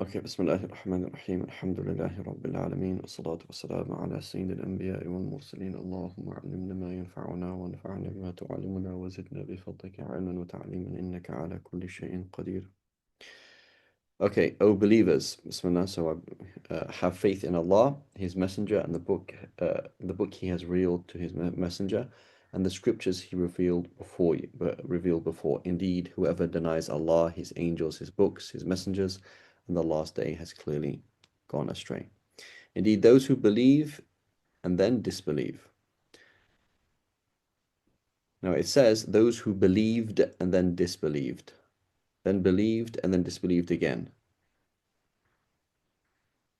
أوكي، بسم الله الرحمن الرحيم. الحمد لله رب العالمين، والصلاة والسلام على سيد الأنبياء والمرسلين. اللهم علمنا ما ينفعنا وانفعنا بما تعلمنا وزدنا بفضلك علما وتعليما إنك على كل شيء قدير. Okay, O believers, Bismillah. So have faith in Allah, His Messenger, and the book He has revealed to His Messenger, and the scriptures He revealed before you, revealed before. Indeed, whoever denies Allah, His angels, His books, His messengers, and the last day has clearly gone astray. Indeed, those who believe and then disbelieve. Now it says those who believed and then disbelieved, then believed and then disbelieved again.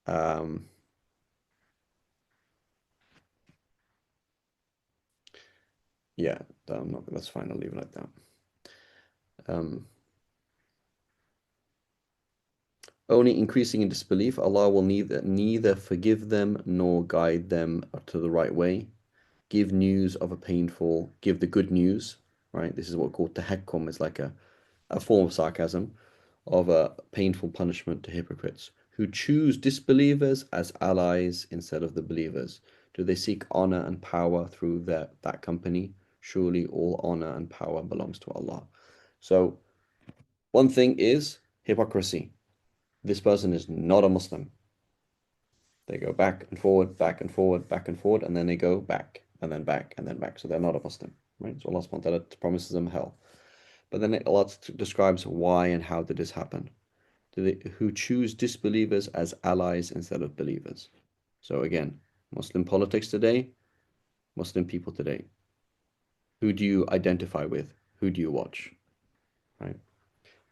Um, yeah, that's fine. I'll leave it like that. Only increasing in disbelief, Allah will neither forgive them nor guide them to the right way. Give the good news, right? This is what called tahakkum, is like a form of sarcasm, of a painful punishment to hypocrites who choose disbelievers as allies instead of the believers. Do they seek honor and power through that company? Surely all honor and power belongs to Allah. So one thing is hypocrisy. This person is not a Muslim. They go back and forward, back and forward, back and forward, and then they go back and then back and then back. So they're not a Muslim, right? So Allah subhanahu wa ta'ala promises them hell. But then Allah describes why and how did this happen. Who choose disbelievers as allies instead of believers. So again, Muslim politics today, Muslim people today. Who do you identify with? Who do you watch? Right?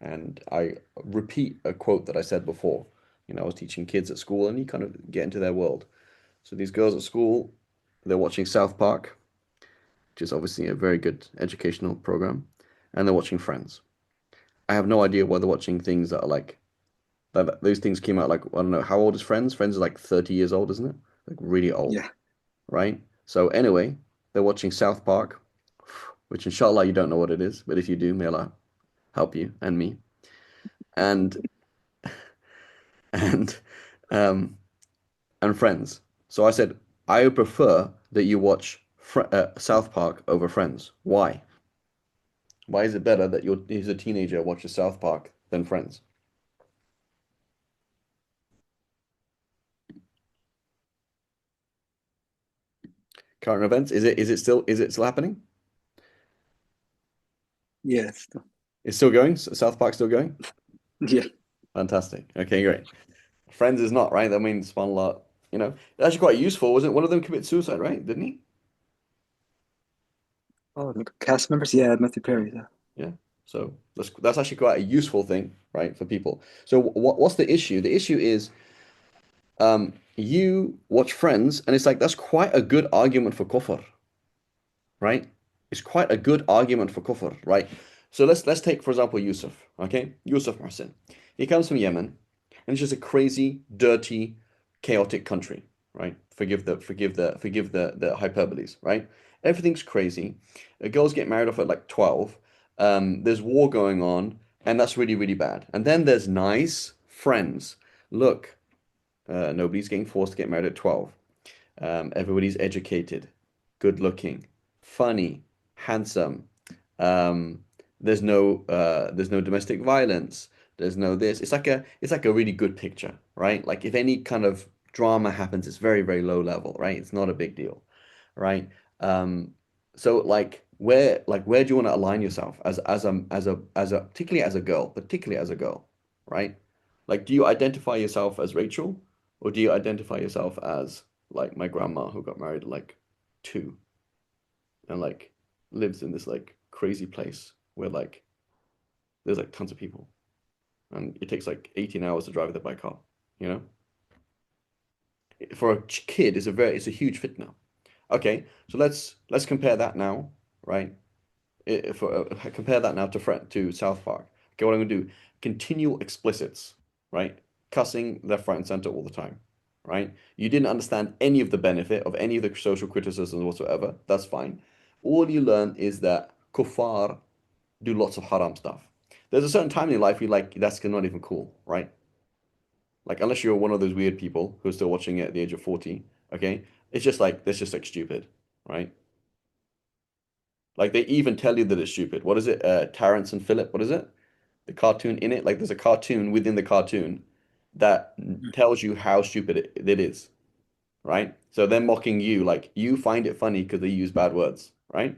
And I repeat a quote that I said before. I was teaching kids at school, and you kind of get into their world. So these girls at school, they're watching South Park, which is obviously a very good educational program, and they're watching Friends. I have no idea why they're watching things that are like that. Those things came out like, I don't know, how old is Friends? Friends is like 30 years old, isn't it? Like really old, Yeah. right? So anyway, they're watching South Park, which inshallah you don't know what it is, but if you do, may Allah help you and me. And and um and Friends. So I said, I would prefer that you watch South Park over Friends. Why? Why is it better that he's a teenager watches South Park than Friends? Current events? Is it still happening? Yes. It's still going? South Park still going? Yeah. Fantastic. Okay, great. Friends is not, right? I mean, subhanAllah, it's actually quite useful, wasn't it? One of them committed suicide, right? Didn't he? Oh, the cast members? Yeah, Matthew Perry. Yeah. Yeah. So that's actually quite a useful thing, right, for people. So what's the issue? The issue is you watch Friends, and it's like that's quite a good argument for kufr, right? It's quite a good argument for kufr, right? So let's take, for example, Yusuf, okay? Yusuf Mohsin. He comes from Yemen, and it's just a crazy, dirty, chaotic country, right? Forgive the hyperboles, right? Everything's crazy. Girls get married off at like 12. There's war going on, and that's really, really bad. And then there's nice friends. Look, nobody's getting forced to get married at 12. Everybody's educated, good looking, funny, handsome. Um, there's no domestic violence. There's no this. It's like a really good picture, right? Like if any kind of drama happens, it's very, very low level, right? It's not a big deal, right? Um, so where do you want to align yourself as a particularly as a girl, right? Like, do you identify yourself as Rachel, or do you identify yourself as like my grandma who got married at like 2 and like lives in this like crazy place where like there's like tons of people and it takes like 18 hours to drive there by car, you know? For a kid, it's a huge fitna. Okay, so let's compare that now, right? Compare that now to South Park. Okay, what I'm gonna do? Continual explicits, right? Cussing left, right, and center all the time, right? You didn't understand any of the benefit of any of the social criticisms whatsoever. That's fine. All you learn is that kuffar do lots of haram stuff. There's a certain time in your life where you're like that's not even cool, right? Like unless you're one of those weird people who are still watching it at the age of 40, okay? It's just like that's just like stupid, right? Like they even tell you that it's stupid. What is it? Terrence and Philip, what is it? The cartoon in it? Like there's a cartoon within the cartoon that tells you how stupid it is, right? So they're mocking you, like you find it funny because they use bad words, right?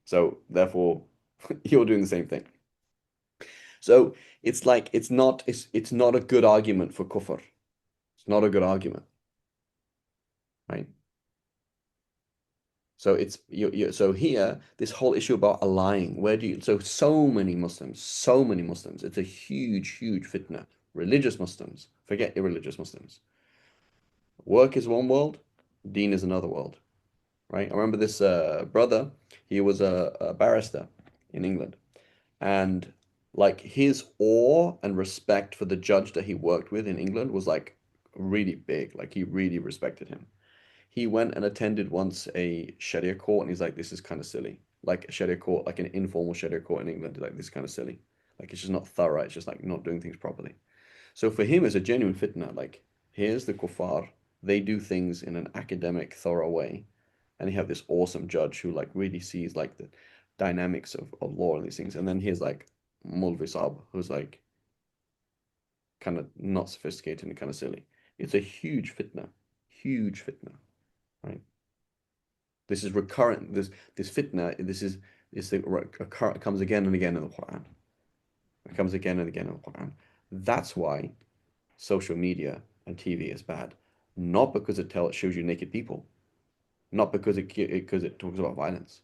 So therefore you're doing the same thing. So it's like it's not a good argument for kufr. It's not a good argument, right? So it's so here this whole issue about lying. Where do you so many Muslims. It's a huge fitna. Religious Muslims, forget irreligious Muslims. Work is one world, deen is another world, right? I remember this brother. He was a barrister in England, and like his awe and respect for the judge that he worked with in England was like really big. Like he really respected him. He went and attended once a Sharia court, and he's like, "This is kind of silly." Like a Sharia court, like an informal Sharia court in England, like this is kind of silly. Like it's just not thorough. It's just like not doing things properly. So for him, it's a genuine fitna. Like here's the kuffar. They do things in an academic, thorough way, and you have this awesome judge who like really sees like the dynamics of law and these things. And then here's like Mulvi Saab, who's like kind of not sophisticated and kind of silly. It's a huge fitna, right? This is recurrent. This fitna. This it comes again and again in the Quran. It comes again and again in the Quran. That's why social media and TV is bad, not because it shows you naked people, not because it talks about violence,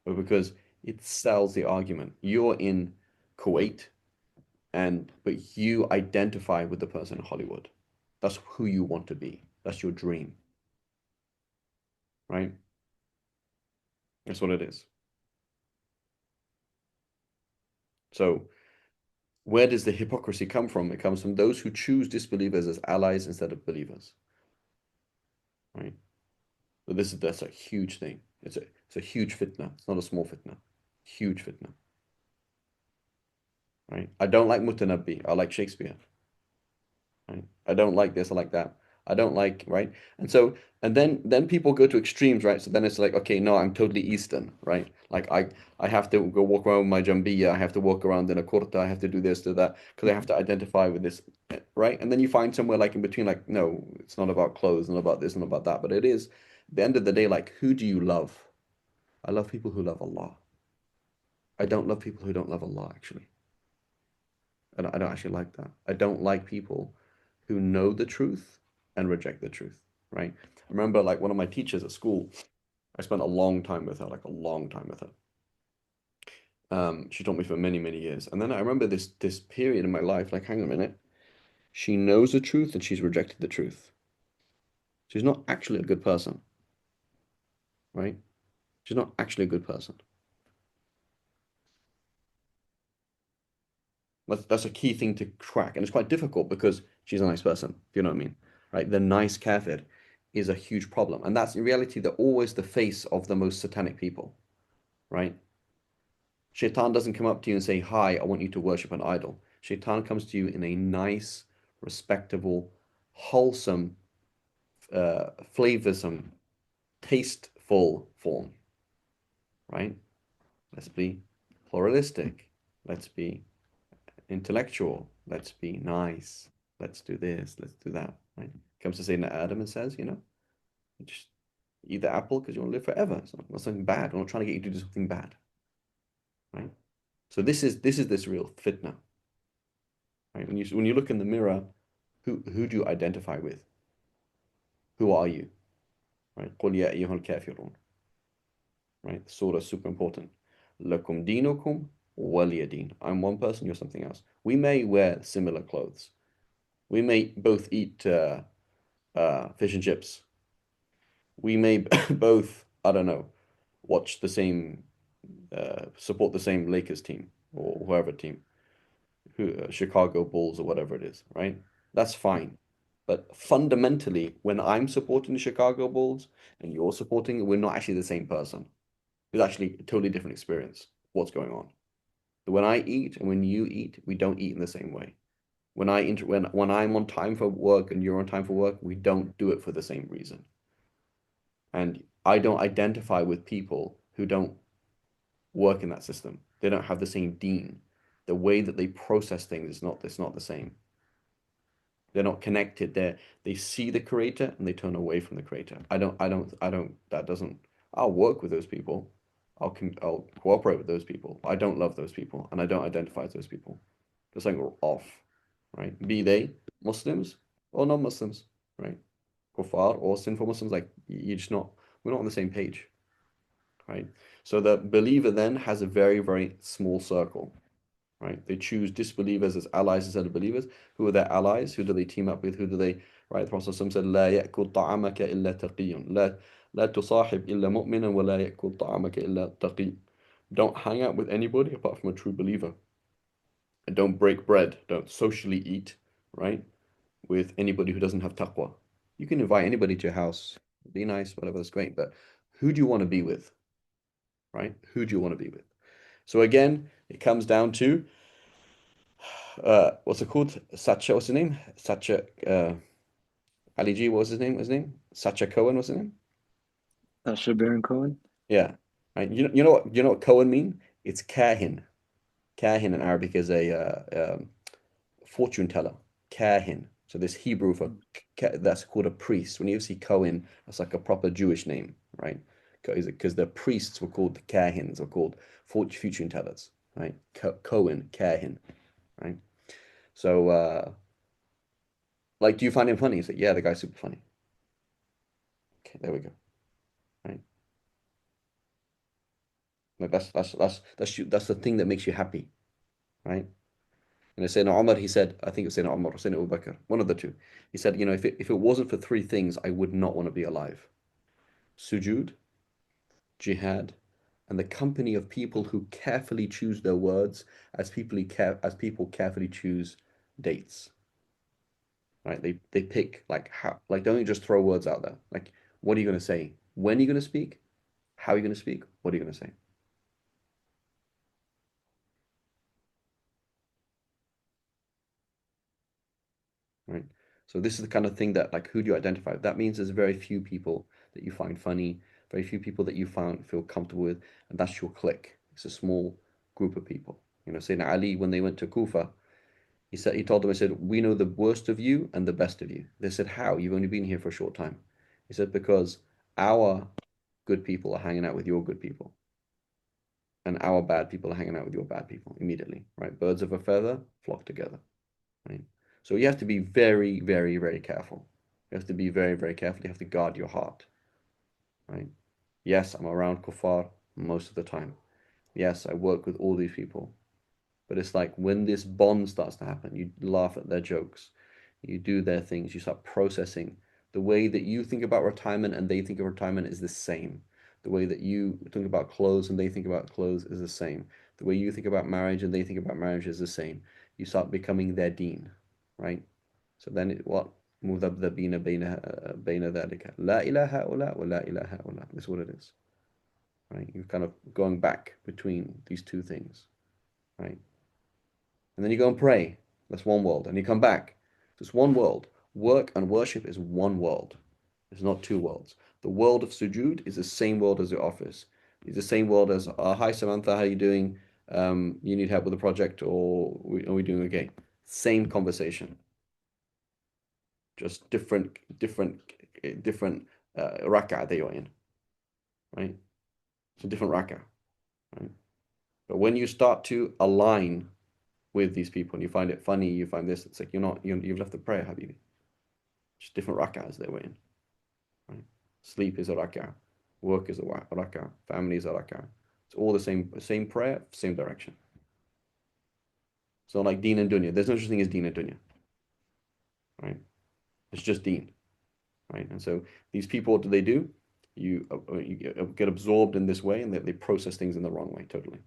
but because it sells the argument. You're in Kuwait, but you identify with the person in Hollywood. That's who you want to be. That's your dream, right? That's what it is. So where does the hypocrisy come from? It comes from those who choose disbelievers as allies instead of believers, right? So that's a huge thing. It's a huge fitna. It's not a small fitna. Huge fitna, right? I don't like Mutanabbi. I like Shakespeare, right? I don't like this. I like that. I don't like, right? And then people go to extremes, right? So then it's like, okay, no, I'm totally Eastern, right? Like I have to go walk around with my jambiya. I have to walk around in a kurta. I have to do this, do that, because I have to identify with this, right? And then you find somewhere like in between, like, no, it's not about clothes, not about this, not about that, but it is. At the end of the day, like, who do you love? I love people who love Allah. I don't love people who don't love Allah, actually. I don't actually like that. I don't like people who know the truth and reject the truth, right? I remember like one of my teachers at school, I spent a long time with her, like a long time with her. She taught me for many years. And then I remember this period in my life, like, hang on a minute. She knows the truth and she's rejected the truth. She's not actually a good person, right? She's not actually a good person. That's a key thing to crack, and it's quite difficult because she's a nice person, if you know what I mean, right? The nice kafir is a huge problem, and that's in reality the always the face of the most satanic people, right? Shaitan doesn't come up to you and say, "Hi, I want you to worship an idol." Shaitan comes to you in a nice, respectable, wholesome, flavorsome, tasteful form, right? Let's be pluralistic. Let's be intellectual. Let's be nice. Let's do this. Let's do that. Right? Comes to Sayyidina Adam and says, just eat the apple because you want to live forever. It's not something bad. We're not trying to get you to do something bad. Right? So this is this real fitna. Right? When you look in the mirror, who do you identify with? Who are you? Right? قُلْ يَا أَيُّهَا الْكَافِرُونَ. Right? The surah is super important. لَكُمْ دِينُكُمْ وَلِيَ دِينِ. I'm one person, you're something else. We may wear similar clothes. We may both eat fish and chips. We may both, I don't know, watch the same, support the same Lakers team or whoever team, Chicago Bulls or whatever it is, right? That's fine. But fundamentally, when I'm supporting the Chicago Bulls and you're supporting, we're not actually the same person. It's actually a totally different experience. What's going on? When I eat and when you eat, we don't eat in the same way. when I'm on time for work and you're on time for work, we don't do it for the same reason. And I don't identify with people who don't work in that system. They don't have the same deen. The way that they process things is not it's not the same. They're not connected. They see the creator and they turn away from the creator. I don't that doesn't I'll work with those people. I'll cooperate with those people. I don't love those people and I don't identify as those people. There's something off, right? Be they Muslims or non-Muslims, right? Kuffar or sinful Muslims, like you're just not we're not on the same page, right? So the believer then has a very, very small circle, right? They choose disbelievers as allies instead of believers. Who are their allies? Who do they team up with? Who do they, right? The Prophet said, لا يأكل طعامك إلا تقي. لا تصاحب إلا مؤمنا ولا يأكل طعامك إلا تقي. Don't hang out with anybody apart from a true believer. And don't break bread. Don't socially eat, right? With anybody who doesn't have taqwa. You can invite anybody to your house. Be nice, whatever, that's great. But who do you want to be with, right? Who do you want to be with? So again, it comes down to what's it called? Sacha, what's his name? Sacha, Ali G, what was his name? Sacha Cohen, what's his name? Sacha Baron Cohen. Yeah. Right. You know what Cohen mean? It's kahin. Kahin in Arabic is a fortune teller. Kahin. So this Hebrew for that's called a priest. When you see Cohen, that's like a proper Jewish name, right? Because the priests were called the kahins, or called fortune tellers, right? Cohen, kahin, right? So, like, do you find him funny? He's like, yeah, the guy's super funny. Okay, there we go. Right? Like that's the thing that makes you happy, right? And Sayyidina Umar, he said, I think it was Sayyidina Umar or Sayyidina Abu Bakr, one of the two. He said, if it wasn't for three things, I would not want to be alive. Sujud, jihad, and the company of people who carefully choose their words as people carefully choose dates. Right? They pick like how like don't just throw words out there. Like, what are you gonna say? When are you gonna speak? How are you gonna speak? What are you gonna say? Right? So this is the kind of thing that like who do you identify with? That means there's very few people that you find funny, very few people that you find feel comfortable with, and that's your clique. It's a small group of people. Sayyidina Ali, when they went to Kufa, he told them, he said, we know the worst of you and the best of you. They said, how? You've only been here for a short time. He said, because our good people are hanging out with your good people, and our bad people are hanging out with your bad people immediately, right? Birds of a feather flock together, right? So you have to be very, very, very careful. You have to be very, very careful. You have to guard your heart, right? Yes, I'm around kuffar most of the time. Yes, I work with all these people. But it's like when this bond starts to happen, you laugh at their jokes, you do their things, you start processing. The way that you think about retirement and they think of retirement is the same. The way that you think about clothes and they think about clothes is the same. The way you think about marriage and they think about marriage is the same. You start becoming their deen, right? So then what? مذبذبين بين ذلك لا إله هؤلاء ولا إله هؤلاء. This is what it is, right? You're kind of going back between these two things, right? And then you go and pray. That's one world. And you come back. It's one world. Work and worship is one world. It's not two worlds. The world of sujood is the same world as your office. It's the same world as, hi Samantha, how are you doing? You need help with the project, or are we doing okay? Same conversation, just different rak'ah that you're in, right? It's a different rak'ah, right? But when you start to align with these people and you find it funny, you find this, it's like you've left the prayer, Habibi. Just different rak'ahs that we're in, right? Sleep is a rak'ah, work is a rak'ah, family is a rak'ah. It's all the same prayer, same direction. So like deen and dunya, there's no such thing as deen and dunya, right? It's just deen, right? And so these people, what do they do? You get absorbed in this way and they process things in the wrong way, totally.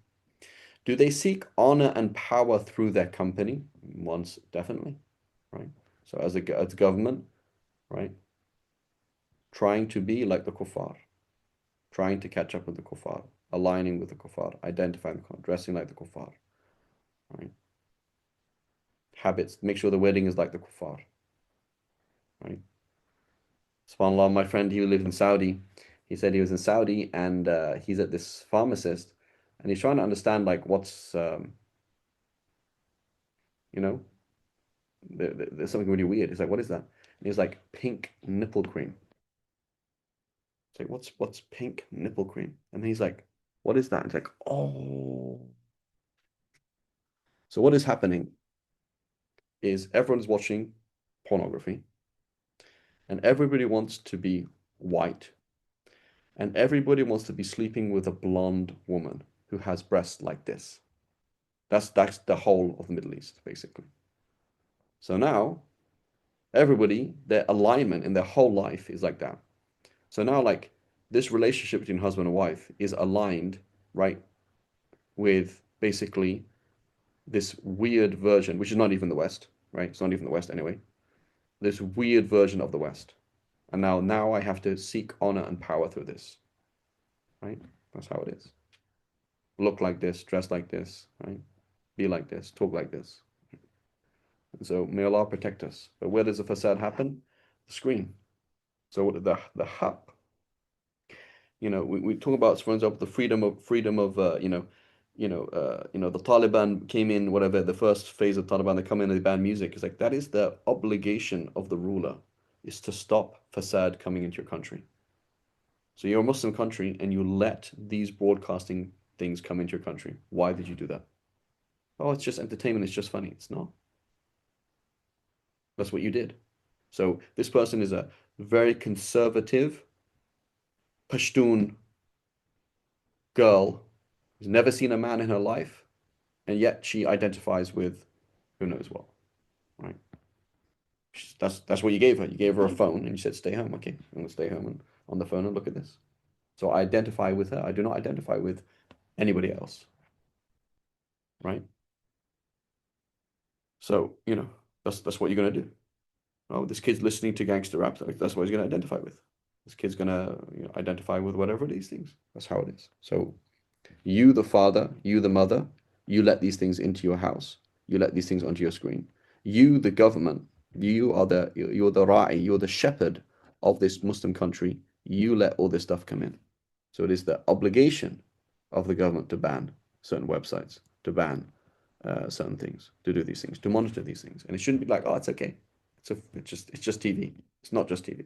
Do they seek honor and power through their company? Once, definitely, right? So as government, right? Trying to be like the kuffar, trying to catch up with the kuffar, aligning with the kuffar, identifying the kuffar, dressing like the kuffar, right? habits. Make sure the wedding is like the kuffar, right? SubhanAllah, my friend, he lived in Saudi. He said he was in Saudi and he's at this pharmacist and he's trying to understand like what's you know, there's something really weird. He's like, what is that? And he's like, pink nipple cream. It's like, what's pink nipple cream? And he's like, what is that? And it's like, oh. So what is happening is everyone's watching pornography and everybody wants to be white and everybody wants to be sleeping with a blonde woman who has breasts like this. That's the whole of the Middle East, basically. So now everybody, their alignment in their whole life is like that. So now like this relationship between husband and wife is aligned, right, with basically this weird version, which is not even the West, right? It's not even the West anyway. This weird version of the West. And now I have to seek honor and power through this, right? That's how it is. Look like this, dress like this, right? Be like this, talk like this. And so may Allah protect us. But where does the fasad happen? The screen. So the hub, we talk about, for example, the freedom of the Taliban came in, whatever the first phase of Taliban, they come in and they ban music. It's like that is the obligation of the ruler, is to stop fasad coming into your country. So you're a Muslim country and you let these broadcasting things come into your country. Why did you do that? Oh, it's just entertainment, it's just funny. It's not. That's what you did. So this person is a very conservative Pashtun girl who's never seen a man in her life, and yet she identifies with who knows what, right? That's what you gave her. You gave her a phone and you said, stay home. Okay, I'm gonna stay home and on the phone and look at this. So I identify with her. I do not identify with anybody else, right? So, that's what you're gonna do. Oh, this kid's listening to gangster rap. That's what he's gonna identify with. This kid's gonna, identify with whatever these things. That's how it is. So you, the father, you, the mother, you let these things into your house. You let these things onto your screen. You, the government, you're the ra'i, you're the shepherd of this Muslim country. You let all this stuff come in. So it is the obligation of the government to ban certain websites, to ban certain things, to do these things, to monitor these things. And it shouldn't be like, oh, it's okay. It's just TV. It's not just TV,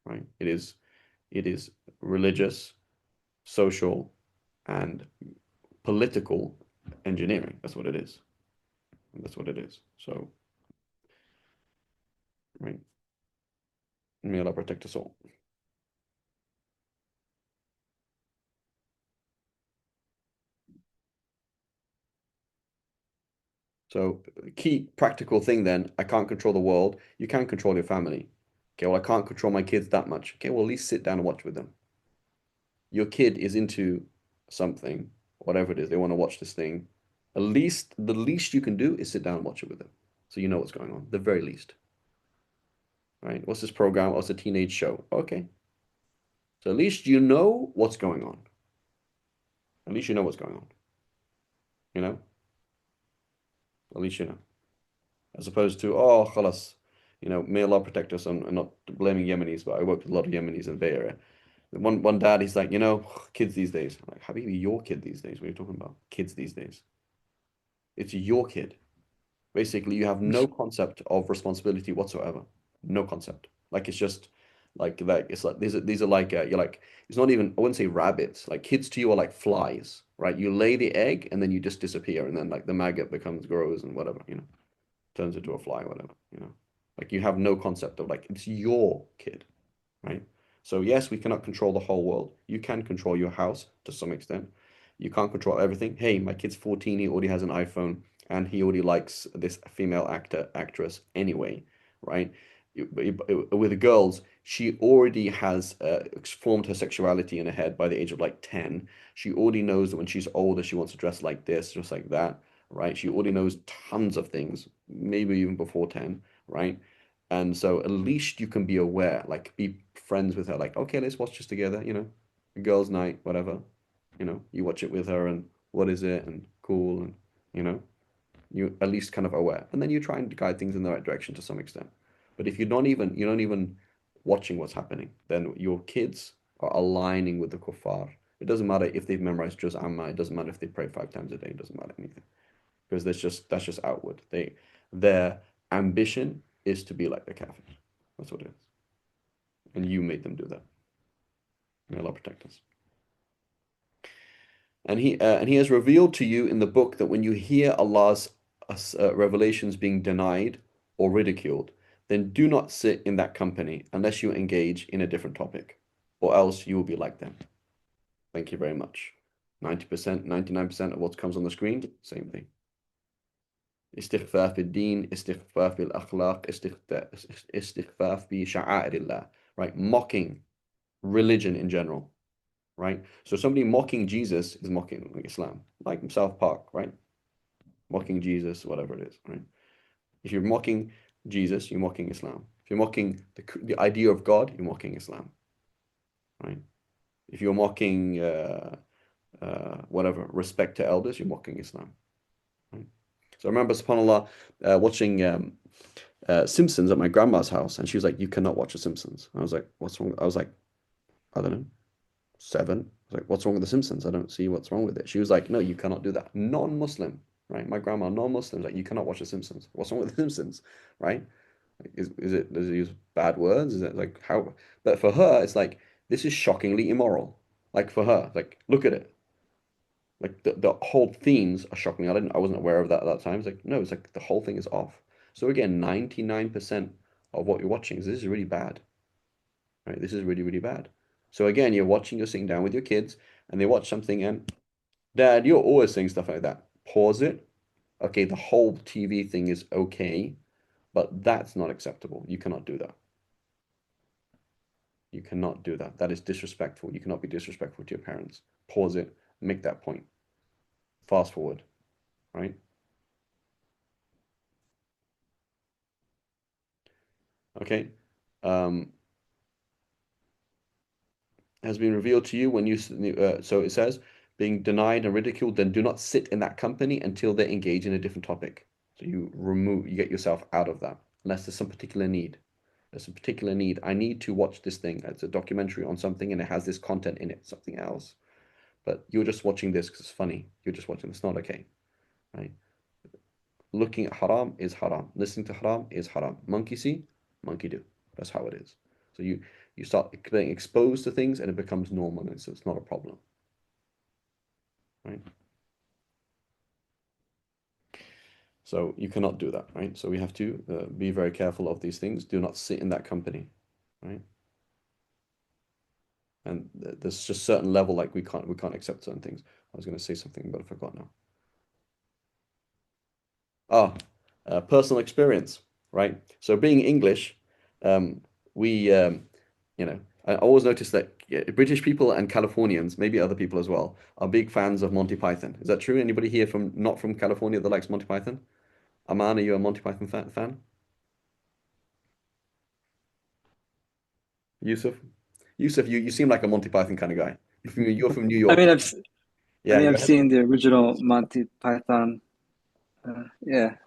right? It is religious, social, and political engineering. That's what it is. That's what it is. So, right. May Allah protect us all. So, key practical thing then, I can't control the world. You can control your family. Okay, well, I can't control my kids that much. Okay, well, at least sit down and watch with them. Your kid is into something, whatever it is, they want to watch this thing. The least you can do is sit down and watch it with them. So you know what's going on, the very least. Right? What's this program? What's a teenage show? Okay. So at least you know what's going on. At least you know what's going on. You know? At least you know. As opposed to, oh, khalas, may Allah protect us. I'm not blaming Yemenis, but I work with a lot of Yemenis in the Bay Area. One dad, he's like, kids these days. I'm like, Habibi, your kid these days. What are you talking about? Kids these days. It's your kid. Basically, you have no concept of responsibility whatsoever. No concept. Like it's just like that. It's like these are like you're like it's not even, I wouldn't say rabbits. Like kids to you are like flies, right? You lay the egg and then you just disappear, and then like the maggot grows and whatever, turns into a fly, whatever. Like you have no concept of like it's your kid, right? So yes, we cannot control the whole world. You can control your house to some extent. You can't control everything. Hey, my kid's 14, he already has an iPhone and he already likes this female actress anyway, right? With the girls, she already has formed her sexuality in her head by the age of like 10. She already knows that when she's older, she wants to dress like this, just like that, right? She already knows tons of things, maybe even before 10, right? And so at least you can be aware, like be friends with her, like, okay, let's watch this together, a girls' night, whatever. You watch it with her and what is it and cool and you know. You're at least kind of aware, and then you try and guide things in the right direction to some extent. But if you're not even watching what's happening, then your kids are aligning with the kuffar. It doesn't matter if they've memorized Juz Amma. It doesn't matter if they pray 5 times a day. It doesn't matter anything because that's just outward. Their ambition is to be like the kafir. That's what it is, and you made them do that. May Allah protect us. And he has revealed to you in the book that when you hear Allah's revelations being denied or ridiculed, then do not sit in that company unless you engage in a different topic, or else you will be like them. Thank you very much. 90%, 99% of what comes on the screen, same thing. استخفاف بالدين, استخفاف بالأخلاق, استخفاف بشعائر الله, right? Mocking religion in general, right? So somebody mocking Jesus is mocking like Islam, like South Park, right? Mocking Jesus, whatever it is, right? If you're mocking Jesus, you're mocking Islam. If you're mocking the idea of God, you're mocking Islam, right? If you're mocking whatever, respect to elders, you're mocking Islam, right? So I remember, subhanAllah, watching Simpsons at my grandma's house, and she was like, "You cannot watch The Simpsons." I was like, "What's wrong?" I was like, "I don't know, 7." I was like, "What's wrong with The Simpsons? I don't see what's wrong with it." She was like, "No, you cannot do that." Non-Muslim, right? My grandma, non-Muslim, like, you cannot watch The Simpsons. What's wrong with The Simpsons, right? Like, does it use bad words? Is it like how? But for her, it's like this is shockingly immoral. Like for her, like look at it. Like the whole themes are shocking. I wasn't aware of that at that time. It's like no, it's like the whole thing is off. So again, 99% of what you're watching is this is really bad, right? This is really, really bad. So again, you're sitting down with your kids and they watch something and Dad, you're always saying stuff like that. Pause it. Okay, the whole TV thing is okay, but that's not acceptable. You cannot do that. You cannot do that. That is disrespectful. You cannot be disrespectful to your parents. Pause it. Make that point. Fast forward, right? Okay. Um, has been revealed to you when so it says, being denied and ridiculed, then do not sit in that company until they engage in a different topic. So you get yourself out of that, unless there's some particular need. There's some particular need. I need to watch this thing. It's a documentary on something and it has this content in it, something else. But you're just watching this because it's funny. You're just watching. It's not okay, right? Looking at haram is haram. Listening to haram is haram. Monkey see, monkey do. That's how it is. So you start getting exposed to things and it becomes normal, and so it's not a problem, right? So you cannot do that, right? So we have to be very careful of these things. Do not sit in that company, right? And there's just certain level like we can't accept certain things. I was going to say something, but I forgot now. Ah, personal experience, right? So being English, we, I always notice that British people and Californians, maybe other people as well, are big fans of Monty Python. Is that true? Anybody here from not from California that likes Monty Python? Aman, are you a Monty Python fan? Yusuf? Yusuf, you seem like a Monty Python kind of guy. You're from New I York. mean, Yeah, go I've ahead. seen the original Monty Python. Yeah, I've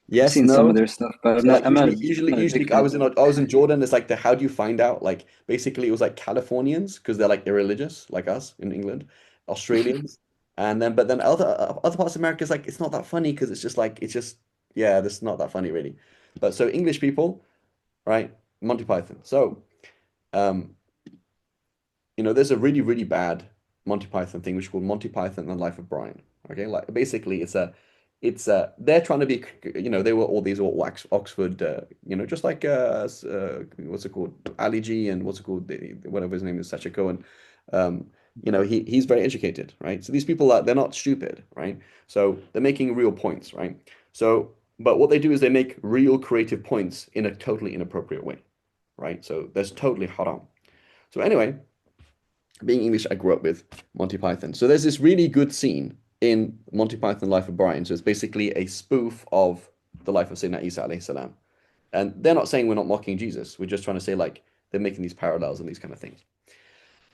Yes, seen some of no. their stuff, but So like I'm not a big usually fan. I was in Jordan. It's like the how do you find out? Like basically it was like Californians because they're like irreligious like us in England, Australians, and then but then other parts of America is like it's not that funny because it's just yeah, this is not that funny really. But so English people, right? Monty Python. So um, there's a really really bad Monty Python thing which is called Monty Python and the Life of Brian. Okay, like basically it's they're trying to be they were all these all Oxford just like what's it called Ali G and what's it called whatever his name is Sacha Cohen he's very educated, right? So these people are they're not stupid, right? So they're making real points, right? So but what they do is they make real creative points in a totally inappropriate way, right? So that's totally haram. So anyway, being English, I grew up with Monty Python. So there's this really good scene in Monty Python Life of Brian. So it's basically a spoof of the life of Sayyidina Isa alayhi salam. And they're not saying we're not mocking Jesus. We're just trying to say like they're making these parallels and these kind of things.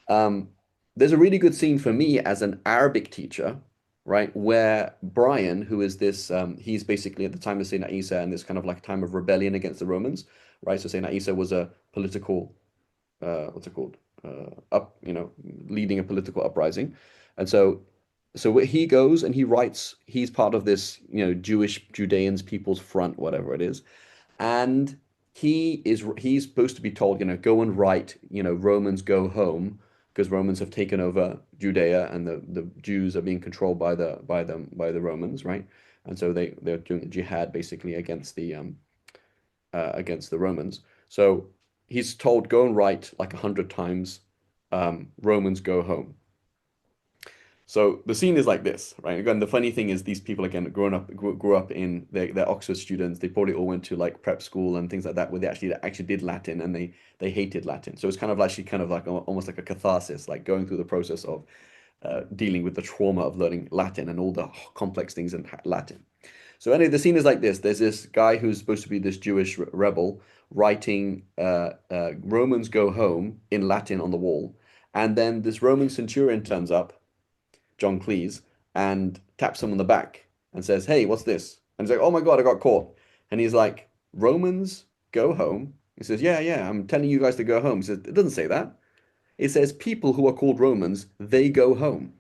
Um, there's a really good scene for me as an Arabic teacher. right? Where Brian, who is this, he's basically at the time of Sayyidina Isa and this kind of like time of rebellion against the Romans, right? So Sayyidina Isa was a political, what's it called? Leading a political uprising. And so he goes and he writes, he's part of this, Jewish Judeans People's Front, whatever it is. And he's supposed to be told, go and write, Romans go home, because Romans have taken over Judea and the Jews are being controlled by the Romans, right? And so they're doing jihad basically against the Romans. So he's told, go and write like 100 times, Romans go home. So the scene is like this, right? Again, the funny thing is these people again grew up in they're Oxford students. They probably all went to like prep school and things like that, where they actually did Latin and they hated Latin. So it's kind of actually kind of like almost like a catharsis, like going through the process of dealing with the trauma of learning Latin and all the complex things in Latin. So anyway, the scene is like this. There's this guy who's supposed to be this Jewish rebel writing Romans go home in Latin on the wall. And then this Roman centurion turns up, John Cleese, and taps him on the back and says, "Hey, what's this?" And he's like, "Oh my God, I got caught." And he's like, "Romans go home." He says, "Yeah, yeah, I'm telling you guys to go home." He says, "It doesn't say that. It says people who are called Romans, they go home."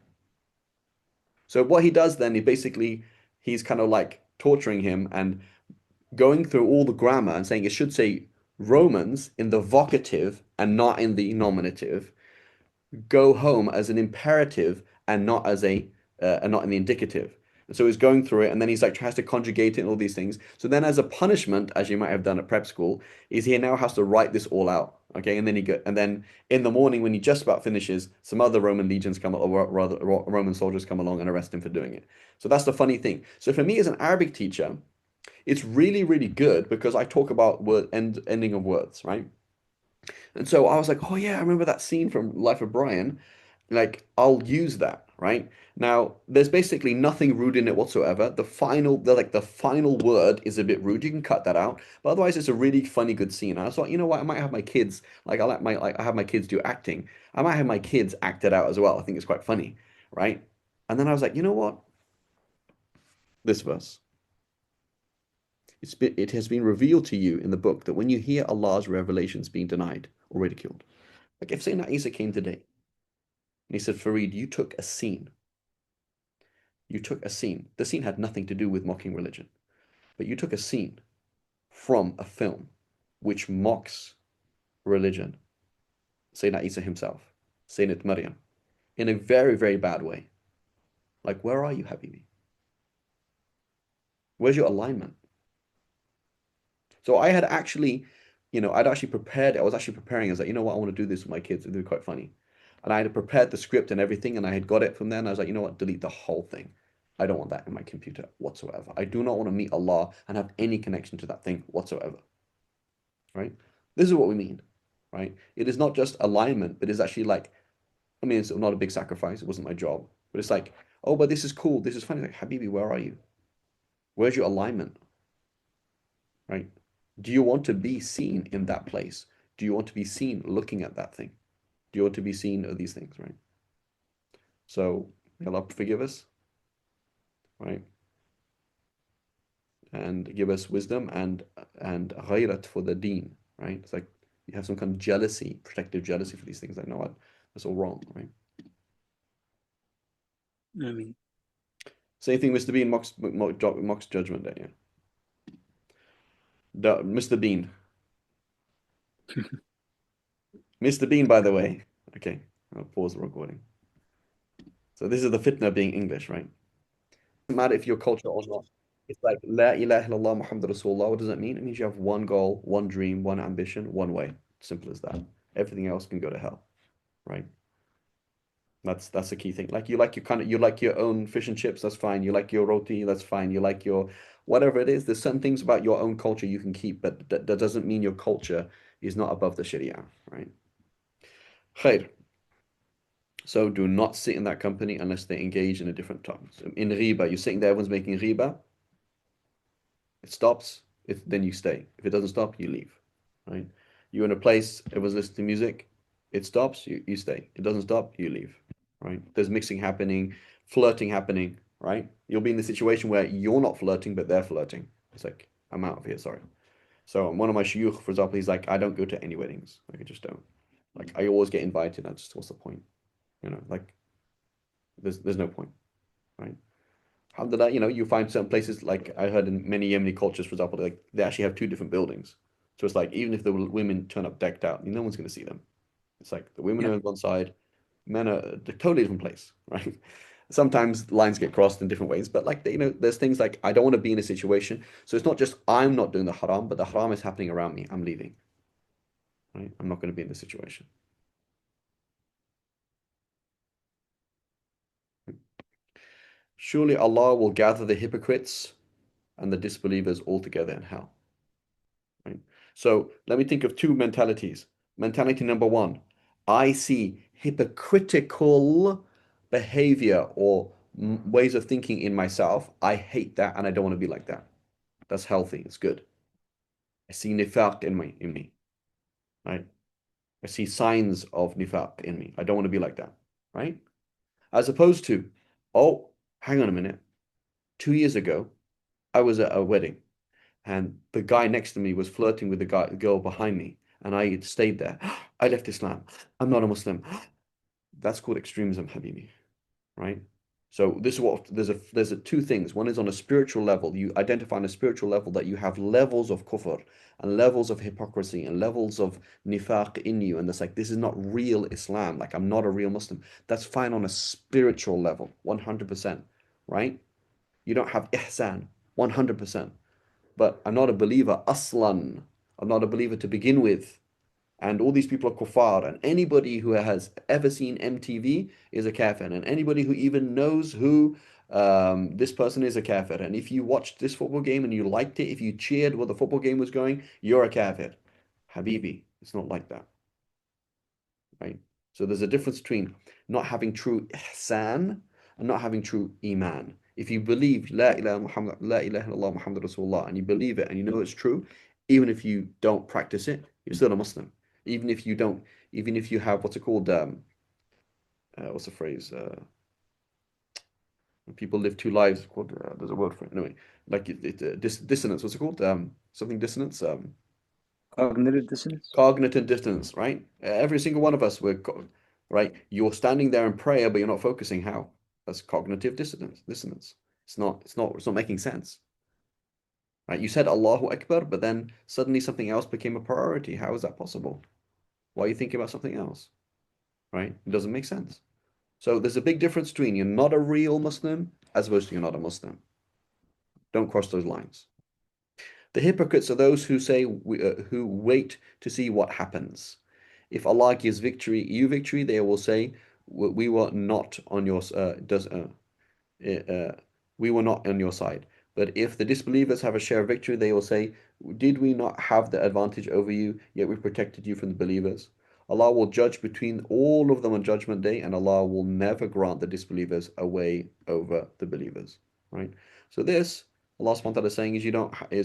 So what he does then, he's kind of like torturing him and going through all the grammar and saying it should say Romans in the vocative and not in the nominative, go home as an imperative and not in the indicative. And so he's going through it, and then he's like tries to conjugate it and all these things. So then, as a punishment, as you might have done at prep school, is he now has to write this all out. Okay, and then in the morning when he just about finishes, some other Roman legions come, or rather Roman soldiers come along and arrest him for doing it. So that's the funny thing. So for me as an Arabic teacher, it's really, really good because I talk about ending of words, right? And so I was like, oh yeah, I remember that scene from Life of Brian. Like, I'll use that, right? Now, there's basically nothing rude in it whatsoever. The final word is a bit rude. You can cut that out, but otherwise, it's a really funny, good scene. And I thought, you know what? I might have my kids I have my kids do acting. I might have my kids act it out as well. I think it's quite funny, right? And then I was like, you know what? This verse. It has been revealed to you in the book that when you hear Allah's revelations being denied or ridiculed, like if Sayyidina Isa came today and he said, Farid, you took a scene. You took a scene. The scene had nothing to do with mocking religion, but you took a scene from a film which mocks religion, Sayyidina Isa himself, Sayyidina Maryam, in a very, very bad way. Like, where are you, Habibi? Where's your alignment? So I had actually, I'd actually prepared, I was actually preparing. I was like, you know what, I want to do this with my kids. It'd be quite funny. And I had prepared the script and everything, and I had got it from there. And I was like, you know what, delete the whole thing. I don't want that in my computer whatsoever. I do not want to meet Allah and have any connection to that thing whatsoever. Right? This is what we mean. Right? It is not just alignment, but it's actually like, I mean, it's not a big sacrifice. It wasn't my job. But it's like, oh, but this is cool. This is funny. Like, Habibi, where are you? Where's your alignment? Right? Do you want to be seen in that place? Do you want to be seen looking at that thing? Do you want to be seen of these things, right? So, may Allah forgive us, right? And give us wisdom and ghayrat for the deen, right? It's like you have some kind of jealousy, protective jealousy for these things. Like, no, what? That's all wrong, right? I mean, Same thing, Mr. Bean mocks Judgment Day, yeah. Mr. Bean. Mr. Bean, by the way. Okay, I'll pause the recording. So this is the fitna being English, right? Doesn't matter if you're culture or not. It's like La ilaha illallah Muhammad Rasulullah. What does that mean? It means you have one goal, one dream, one ambition, one way. Simple as that. Everything else can go to hell, right? That's the key thing. Like you like your own fish and chips, that's fine. You like your roti, that's fine. You like your whatever it is. There's some things about your own culture you can keep, but that doesn't mean your culture is not above the Sharia, right? Khair. So do not sit in that company unless they engage in a different topic. So in riba, you're sitting there, everyone's making riba. It stops, then you stay. If it doesn't stop, you leave, right? You're in a place, everyone's listening to music, it stops, you stay. It doesn't stop, you leave, right? There's mixing happening, flirting happening, right? You'll be in the situation where you're not flirting, but they're flirting. It's like, I'm out of here, sorry. So one of my shuyukh, for example, he's like, I don't go to any weddings. Like, I just don't. Like, I always get invited. I just, what's the point? Like, there's no point, right? Alhamdulillah, you find certain places, like I heard in many Yemeni cultures, for example, like they actually have two different buildings. So it's like, even if the women turn up decked out, no one's going to see them. It's like the women Yeah. are on one side, men are a totally different place, right? Sometimes lines get crossed in different ways, but like, there's things like I don't want to be in a situation. So it's not just I'm not doing the haram, but the haram is happening around me. I'm leaving, right? I'm not going to be in this situation. Surely Allah will gather the hypocrites and the disbelievers all together in hell, right? So let me think of two mentalities. Mentality number one, I see hypocritical behavior or ways of thinking in myself. I hate that and I don't want to be like that. That's healthy. It's good. I see nifaq in me, right? I see signs of nifaq in me. I don't want to be like that, right? As opposed to, oh, hang on a minute. 2 years ago, I was at a wedding and the guy next to me was flirting with the girl behind me, and I stayed there. I left Islam. I'm not a Muslim. That's called extremism, Habibi, right? So this is what there's a two things. One is on a spiritual level. You identify on a spiritual level that you have levels of kufr and levels of hypocrisy and levels of nifaq in you, and it's like this is not real Islam. Like I'm not a real Muslim. That's fine on a spiritual level, 100%, right? You don't have ihsan, 100%. But I'm not a believer aslan. I'm not a believer to begin with. And all these people are kuffar. And anybody who has ever seen MTV is a kafir. And anybody who even knows who this person is a kafir. And if you watched this football game and you liked it, if you cheered while the football game was going, you're a kafir. Habibi, it's not like that, right? So there's a difference between not having true ihsan and not having true iman. If you believe La ilaha illallah Muhammad Rasulullah, and you believe it and you know it's true, even if you don't practice it, you're still a Muslim. Even if you don't, even if you have what's it called? What's the phrase? When people live two lives. Called, there's a word for it. Anyway, like dissonance. What's it called? Something dissonance. Cognitive dissonance. Cognitive dissonance, right? Every single one of us, right? You're standing there in prayer, but you're not focusing. How? That's cognitive dissonance. Dissonance. It's not making sense, right? You said Allahu Akbar, but then suddenly something else became a priority. How is that possible? Why are you thinking about something else, right? It doesn't make sense. So there's a big difference between you're not a real Muslim as opposed to you're not a Muslim. Don't cross those lines. The hypocrites are those who say who wait to see what happens. If Allah gives you victory, they will say, "We were not on your uh, we were not on your side." But if the disbelievers have a share of victory, they will say, "Did we not have the advantage over you? Yet we protected you from the believers." Allah will judge between all of them on Judgment Day, and Allah will never grant the disbelievers a way over the believers. Right? So this Allah subhanahu wa ta'ala is saying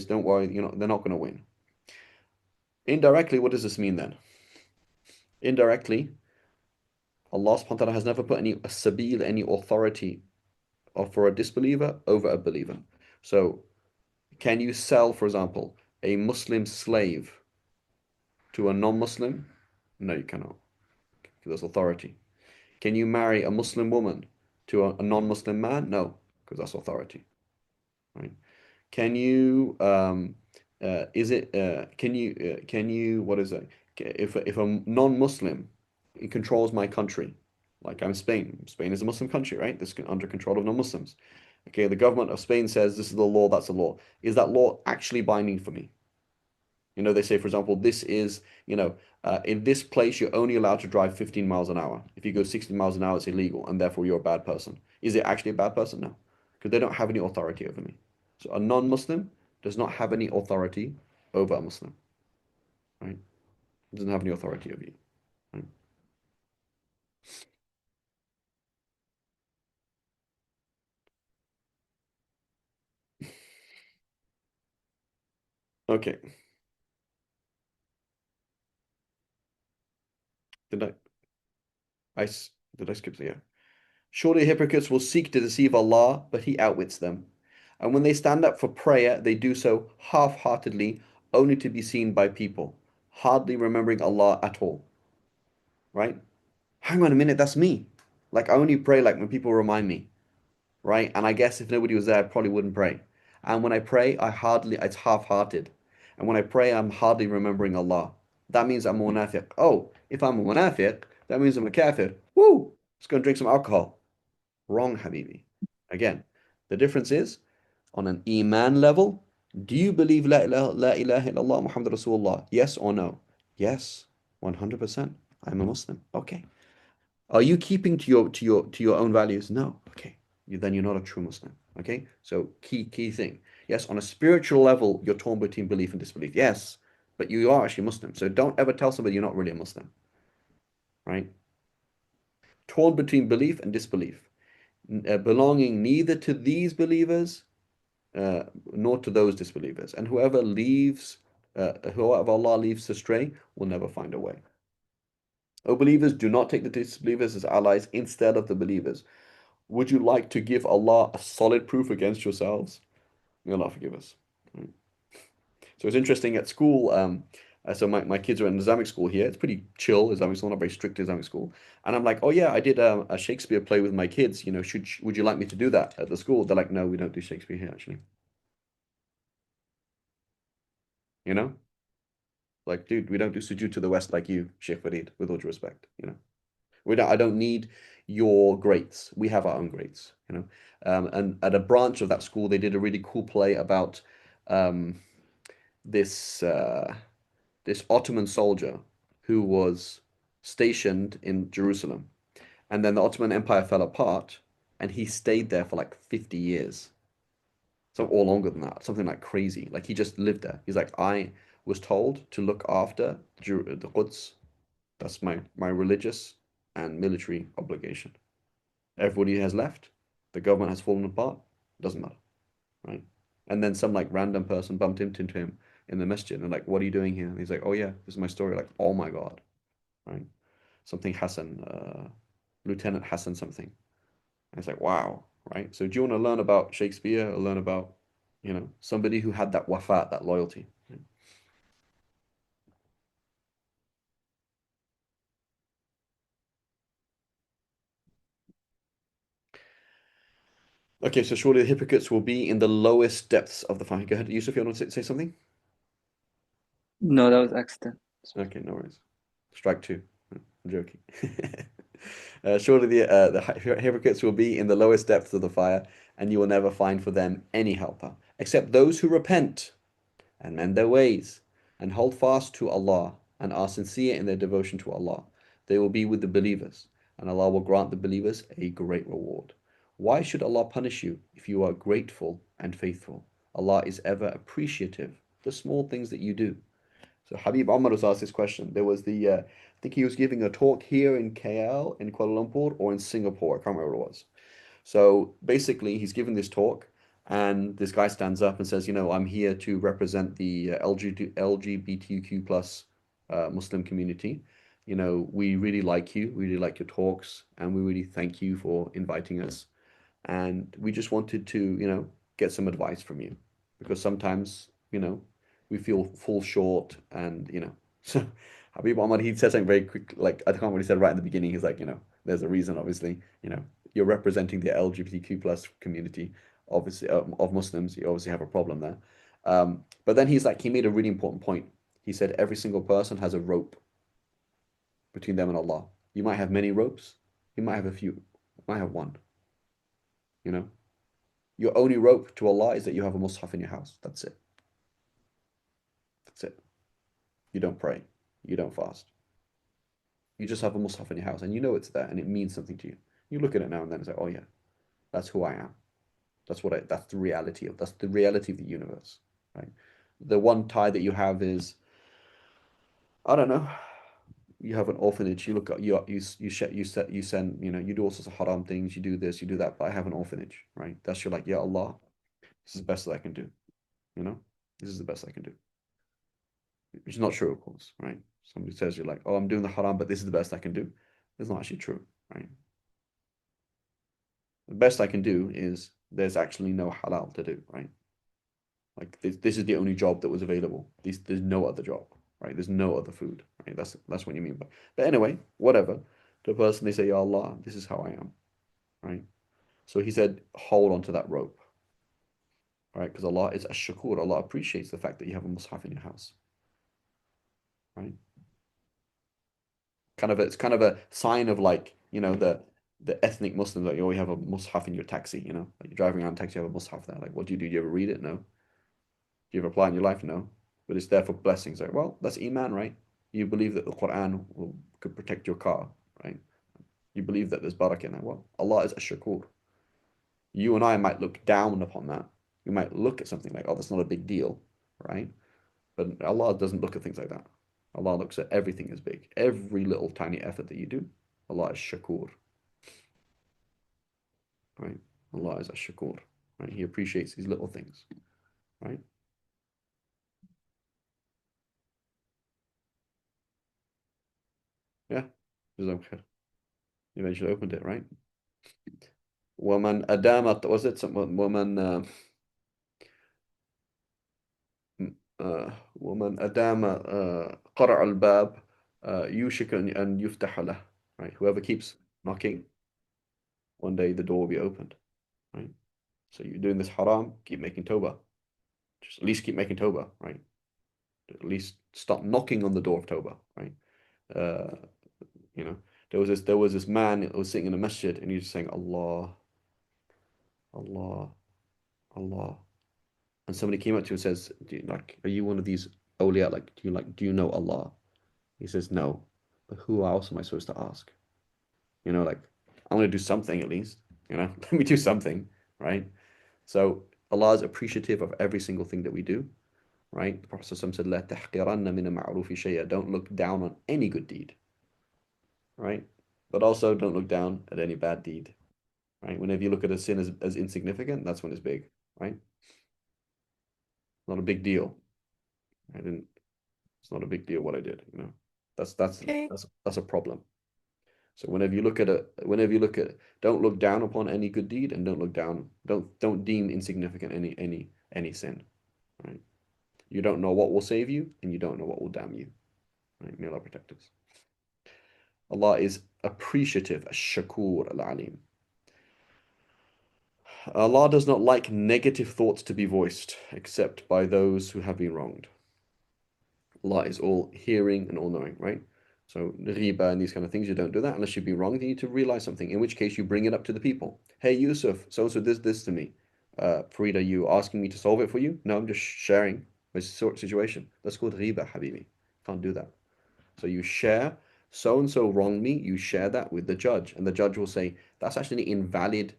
don't worry, they're not going to win. Indirectly, what does this mean then? Indirectly, Allah subhanahu wa ta'ala has never put any sabil, any authority for a disbeliever over a believer. So can you sell, for example, a Muslim slave to a non-Muslim? No, you cannot, because there's authority. Can you marry a Muslim woman to a non-Muslim man? No, because that's authority, right? Can you is it can you what is it? If a non-Muslim controls my country, like I'm Spain. Spain is a Muslim country, right? This under control of non-Muslims. Okay, the government of Spain says this is the law, that's the law. Is that law actually binding for me? They say, for example, this is, in this place, you're only allowed to drive 15 miles an hour. If you go 60 miles an hour, it's illegal, and therefore you're a bad person. Is it actually a bad person? No, because they don't have any authority over me. So a non-Muslim does not have any authority over a Muslim, right? It doesn't have any authority over you, right? Okay. Did I, did I skip the, yeah. Surely hypocrites will seek to deceive Allah, but He outwits them. And when they stand up for prayer, they do so half-heartedly, only to be seen by people, hardly remembering Allah at all. Right? Hang on a minute, that's me. Like I only pray like when people remind me, right? And I guess if nobody was there, I probably wouldn't pray. And when I pray, it's half-hearted. And when I pray, I'm hardly remembering Allah. That means I'm a munafiq. Oh, if I'm a munafiq, that means I'm a kafir. Woo! Let's go and drink some alcohol. Wrong, Habibi. Again, the difference is on an Iman level, do you believe la ilaha illallah Muhammad Rasulullah? Yes or no? Yes, 100%. I'm a Muslim. Okay. Are you keeping to your own values? No. Okay. Then you're not a true Muslim. Okay. So key thing. Yes, on a spiritual level, you're torn between belief and disbelief. Yes, but you are actually Muslim. So don't ever tell somebody you're not really a Muslim. Right? Torn between belief and disbelief, belonging neither to these believers nor to those disbelievers. And whoever Allah leaves astray will never find a way. O believers, do not take the disbelievers as allies instead of the believers. Would you like to give Allah a solid proof against yourselves? May Allah forgive us. Right. So it's interesting at school. So my kids are in Islamic school here. It's pretty chill Islamic school, not very strict Islamic school. And I'm like, oh yeah, I did a Shakespeare play with my kids. You know, would you like me to do that at the school? They're like, no, we don't do Shakespeare here actually. You know, like, dude, we don't do sujud to the West like you, Sheikh Farid, with all due respect. You know, I don't need your greats. We have our own greats. You know, and at a branch of that school, they did a really cool play about um, this. This Ottoman soldier who was stationed in Jerusalem. And then the Ottoman Empire fell apart and he stayed there for like 50 years. So or longer than that, something like crazy. Like he just lived there. He's like, I was told to look after the Quds. That's my religious and military obligation. Everybody has left. The government has fallen apart. Doesn't matter, right? And then some like random person bumped into him in the masjid and like, what are you doing here? And he's like, oh yeah, this is my story. Like, oh my God, right? Something Hassan, Lieutenant Hassan something. And it's like, wow, right? So do you want to learn about Shakespeare or learn about, somebody who had that wafat, that loyalty? Right? Okay, so surely the hypocrites will be in the lowest depths of the fire. Go ahead, Yusuf, you want to say something? No, that was accident. Okay, no worries. Strike two. I'm joking. Surely the hypocrites will be in the lowest depths of the fire, and you will never find for them any helper, except those who repent and mend their ways, and hold fast to Allah, and are sincere in their devotion to Allah. They will be with the believers, and Allah will grant the believers a great reward. Why should Allah punish you if you are grateful and faithful? Allah is ever appreciative of the small things that you do. So Habib Omar was asked this question. There was I think he was giving a talk here in KL, in Kuala Lumpur, or in Singapore. I can't remember what it was. So basically, he's giving this talk, and this guy stands up and says, I'm here to represent the LGBTQ plus Muslim community. We really like you, we really like your talks, and we really thank you for inviting us. And we just wanted to, get some advice from you because sometimes, we fall short and, so Habib Ahmad, he said something very quick, like, I can't remember what he said right in the beginning. He's like, there's a reason, obviously, you're representing the LGBTQ plus community, obviously, of Muslims. You obviously have a problem there. But then he made a really important point. He said every single person has a rope between them and Allah. You might have many ropes. You might have a few. You might have one. You know, your only rope to Allah is that you have a mushaf in your house. That's it. That's it. You don't pray. You don't fast. You just have a mushaf in your house, and you know it's there, and it means something to you. You look at it now and then and say, "Oh yeah, that's who I am. That's the reality of the universe, right? The one tie that you have is, I don't know, you have an orphanage. You look at you send, you do all sorts of haram things. You do this, you do that. But I have an orphanage, right? That's your like, yeah, Allah, this is the best that I can do. You know, this is the best I can do. Which is not true, of course, right? Somebody says you're like, oh, I'm doing the haram, but this is the best I can do. It's not actually true, right? The best I can do is there's actually no halal to do, right? Like this is the only job that was available. There's no other job, right? There's no other food, right? That's what you mean by. But anyway, whatever. The person they say, Ya Allah, this is how I am, right? So he said, hold on to that rope, right? Because Allah is ash-shakur. Allah appreciates the fact that you have a mushaf in your house, right? It's kind of a sign of like, the ethnic Muslims, like you always have a mushaf in your taxi, like you're driving around a taxi, you have a mushaf there. Like, what do you do? Do you ever read it? No. Do you ever apply it in your life? No. But it's there for blessings. Like, well, that's Iman, right? You believe that the Quran could protect your car, right? You believe that there's barakah in that. Well, Allah is ash-shakur. You and I might look down upon that. We might look at something like, oh, that's not a big deal, right? But Allah doesn't look at things like that. Allah looks at everything as big. Every little tiny effort that you do, Allah is shakur, right? Allah is ash-shakur, right? He appreciates these little things, right? Yeah. Jazakum khair. You eventually opened it, right? ومن أدام, was it some woman ومن أدام قرع الباب يوشك أن يفتح له, right? Whoever keeps knocking, one day the door will be opened, right? So you're doing this haram, keep making tawbah. Just at least keep making tawbah, right? At least stop knocking on the door of tawbah, right? Uh, you know, there was this man that was sitting in a masjid and he was saying Allah, Allah, Allah. And somebody came up to him and says, are you one of these awliya? Like, do you know Allah? He says, no. But who else am I supposed to ask? Like, I'm going to do something at least, let me do something, right? So Allah is appreciative of every single thing that we do, right? The Prophet said, لا تحقرن من المعروف شيئا. Don't look down on any good deed, right? But also don't look down at any bad deed, right? Whenever you look at a sin as insignificant, that's when it's big, right? Not a big deal. I didn't, it's not a big deal what I did. That's that's Okay. that's a problem. So whenever you look at, don't look down upon any good deed, and don't deem insignificant any sin, right? You don't know what will save you, and you don't know what will damn you, right? May Allah protect us. Allah is appreciative, ash-shakur al-alim. Allah does not like negative thoughts to be voiced, except by those who have been wronged. Allah is all hearing and all knowing, right? So riba and these kind of things, you don't do that unless you've been wronged. You need to realize something, in which case you bring it up to the people. Hey, Yusuf, so-and-so did this to me. Farida, you asking me to solve it for you? No, I'm just sharing my situation. That's called riba, habibi. Can't do that. So you share, so-and-so wronged me, you share that with the judge. And the judge will say, that's actually an invalid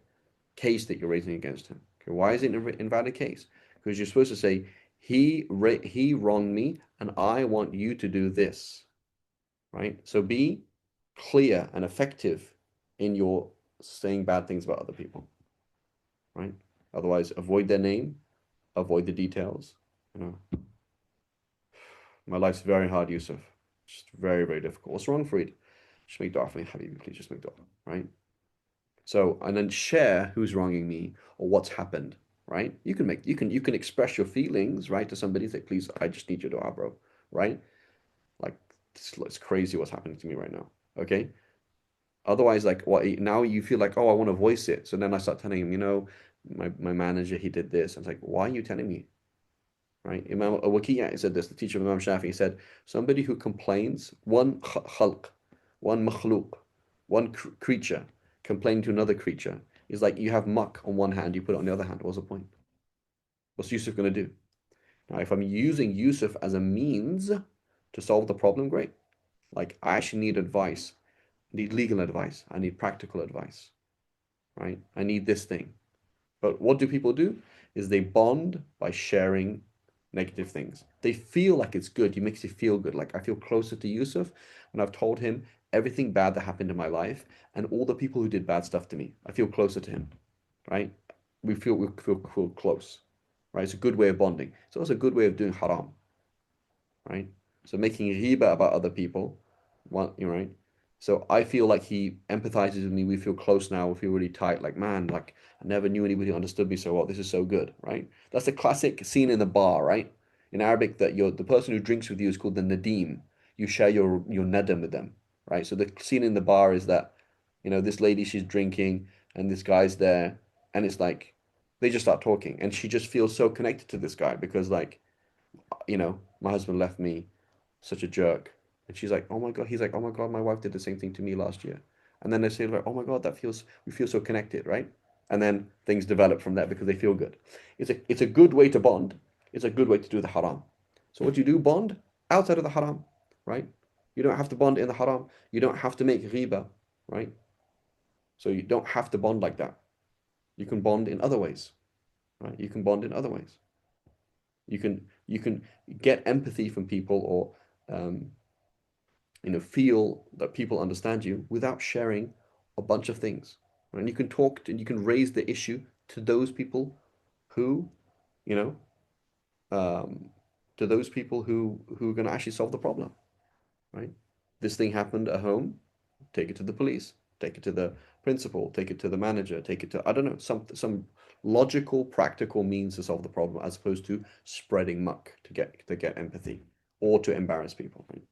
case that you're raising against him. Okay, why is it an invalid case? Because you're supposed to say, he wronged me, and I want you to do this, right? So be clear and effective in your saying bad things about other people, right? Otherwise, avoid their name, avoid the details. My life's very hard, Yusuf. Just very, very difficult. What's wrong, Farid? Just make dua for me, Habibi. Please just make dua, right? So, and then share who's wronging me or what's happened, right? You can express your feelings, right, to somebody. Say, please, I just need your dua, bro, right? Like, it's crazy what's happening to me right now. Okay. Otherwise, like, what now you feel like, oh, I want to voice it. So then I start telling him, my manager, he did this. I was like, why are you telling me? Right? Imam Waqi' said this, the teacher of Imam Shafi said, somebody who complains, one khalq, one makhluq, one creature, complaining to another creature, is like you have muck on one hand, you put it on the other hand. What's the point? What's Yusuf going to do? Now, if I'm using Yusuf as a means to solve the problem, great. Like, I actually need advice. I need legal advice. I need practical advice, right? I need this thing. But what do people do? Is they bond by sharing negative things. They feel like it's good. It makes you feel good. Like, I feel closer to Yusuf when I've told him everything bad that happened in my life and all the people who did bad stuff to me. I feel closer to him, right? We feel close, right? It's a good way of bonding. It's also a good way of doing haram, right? So making riba about other people, right? So I feel like he empathizes with me. We feel close now. We feel really tight. Like, man, like I never knew anybody who understood me so well. This is so good, right? That's the classic scene in the bar, right? In Arabic, that the person who drinks with you is called the nadim. You share your nadam with them, right? So the scene in the bar is that, this lady, she's drinking and this guy's there, and it's like they just start talking, and she just feels so connected to this guy because, like, my husband left me, such a jerk. And she's like, oh my God. He's like, oh my God, my wife did the same thing to me last year. And then they say like, oh my God, we feel so connected, right? And then things develop from there because they feel good. It's a good way to bond. It's a good way to do the haram. So what do you do? Bond outside of the haram, right? You don't have to bond in the haram. You don't have to make ghiba, right? So you don't have to bond like that. You can bond in other ways, right? You can bond in other ways. You can get empathy from people, or feel that people understand you without sharing a bunch of things. And you can talk and you can raise the issue to those people who, you know, um, who are going to actually solve the problem, right? This thing happened at home. Take it to the police. Take it to the principal. Take it to the manager. Take it to, I don't know, some logical, practical means to solve the problem, as opposed to spreading muck to get empathy or to embarrass people. Right?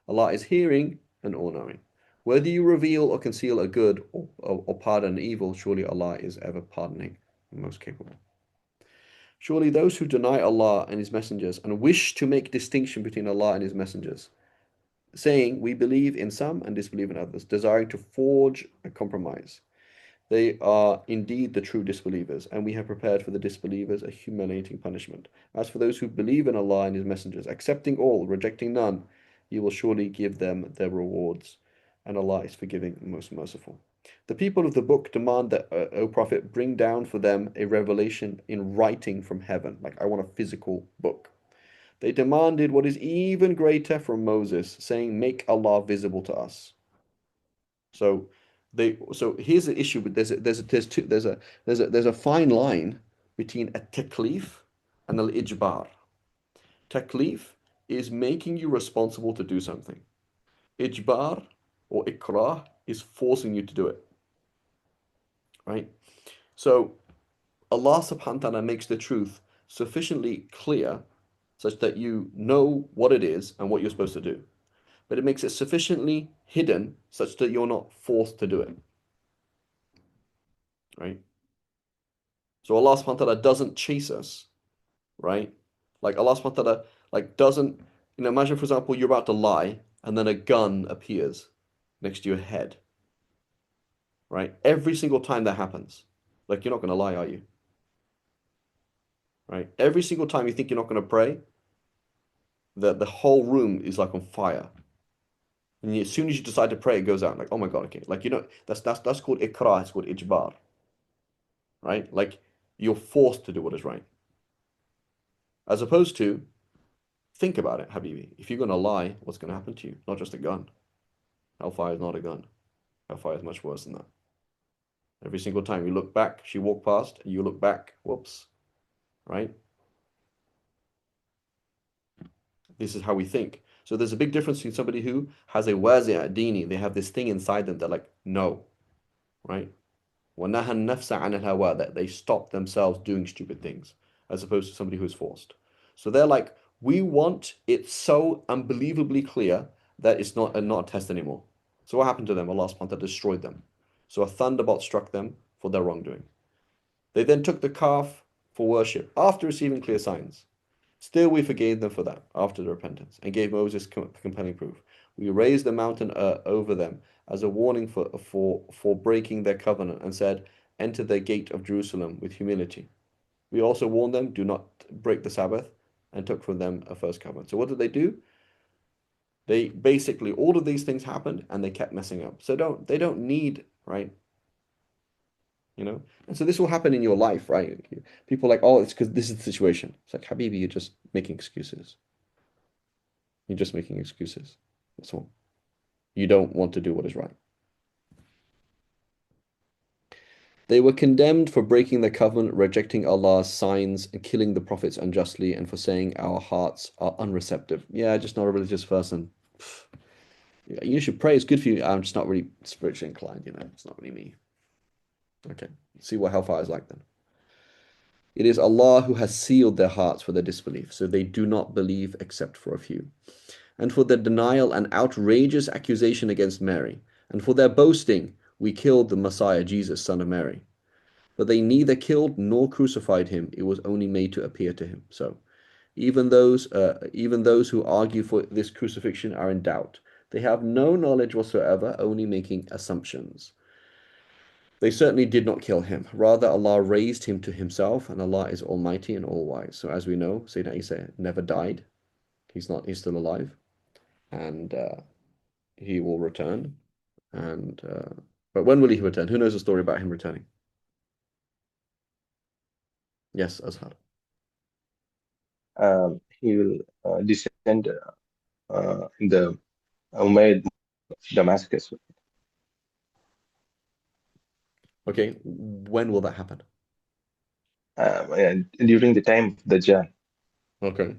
Allah is hearing and all-knowing. Whether you reveal or conceal a good, or pardon evil, surely Allah is ever pardoning and most capable. Surely those who deny Allah and His messengers and wish to make distinction between Allah and His messengers, saying we believe in some and disbelieve in others, desiring to forge a compromise, they are indeed the true disbelievers, and we have prepared for the disbelievers a humiliating punishment. As for those who believe in Allah and His messengers, accepting all, rejecting none, He will surely give them their rewards, and Allah is forgiving and most merciful. The people of the book demand that, O Prophet, bring down for them a revelation in writing from heaven. Like, I want a physical book. They demanded what is even greater from Moses, saying, make Allah visible to us. So here's the issue with there's a fine line between a taklif and al ijbar. Taklif is making you responsible to do something. Ijbar or ikrah is forcing you to do it. Right? So Allah subhanahu wa ta'ala makes the truth sufficiently clear such that you know what it is and what you're supposed to do. But it makes it sufficiently hidden such that you're not forced to do it. Right? So Allah subhanahu wa ta'ala doesn't chase us, right? Like Allah subhanahu wa ta'ala doesn't, imagine for example you're about to lie and then a gun appears next to your head, right? Every single time that happens, like, you're not going to lie, are you? Right? Every single time you think you're not going to pray, the whole room is like on fire. And as soon as you decide to pray, it goes out like, oh my God, okay. Like, that's called ikrah, it's called ijbar. Right? Like, you're forced to do what is right. As opposed to, think about it, Habibi. If you're going to lie, what's going to happen to you? Not just a gun. Hellfire is not a gun. Hellfire is much worse than that. Every single time you look back, she walked past, you look back, whoops, right? This is how we think. So there's a big difference between somebody who has a wazi' dini, they have this thing inside them, they're like, no, right? وَنَهَى النَّفْسَ عَنِ الْهَوَىٰ, that they stop themselves doing stupid things, as opposed to somebody who's forced. So they're like, we want it so unbelievably clear that it's not a test anymore. So what happened to them? Allah subhanahu wa ta'ala destroyed them. So a thunderbolt struck them for their wrongdoing. They then took the calf for worship after receiving clear signs. Still we forgave them for that after the repentance and gave Moses compelling proof. We raised the mountain over them as a warning for breaking their covenant and said, enter the gate of Jerusalem with humility. We also warned them, do not break the Sabbath, and took from them a first covenant. So what did they do? They basically, all of these things happened and they kept messing up. So they don't need, right? And so this will happen in your life, right? People are like, oh, it's because this is the situation. It's like, Habibi, you're just making excuses. You're just making excuses. That's all. You don't want to do what is right. They were condemned for breaking the covenant, rejecting Allah's signs, and killing the prophets unjustly, and for saying our hearts are unreceptive. Yeah, just not a religious person. You should pray. It's good for you. I'm just not really spiritually inclined, It's not really me. Okay. See what hellfire is like then. It is Allah who has sealed their hearts for their disbelief, so they do not believe except for a few. And for their denial and outrageous accusation against Mary, and for their boasting, we killed the Messiah, Jesus, son of Mary. But they neither killed nor crucified him. It was only made to appear to him. So even those who argue for this crucifixion are in doubt. They have no knowledge whatsoever, only making assumptions. They certainly did not kill him. Rather, Allah raised him to himself, and Allah is almighty and all-wise. So as we know, Sayyidina Isa never died. He's still alive, and he will return. But when will he return? Who knows the story about him returning? Yes, Azhar. He will descend in the Umayyad Damascus. Okay, when will that happen? And during the time of Dajjal. Okay.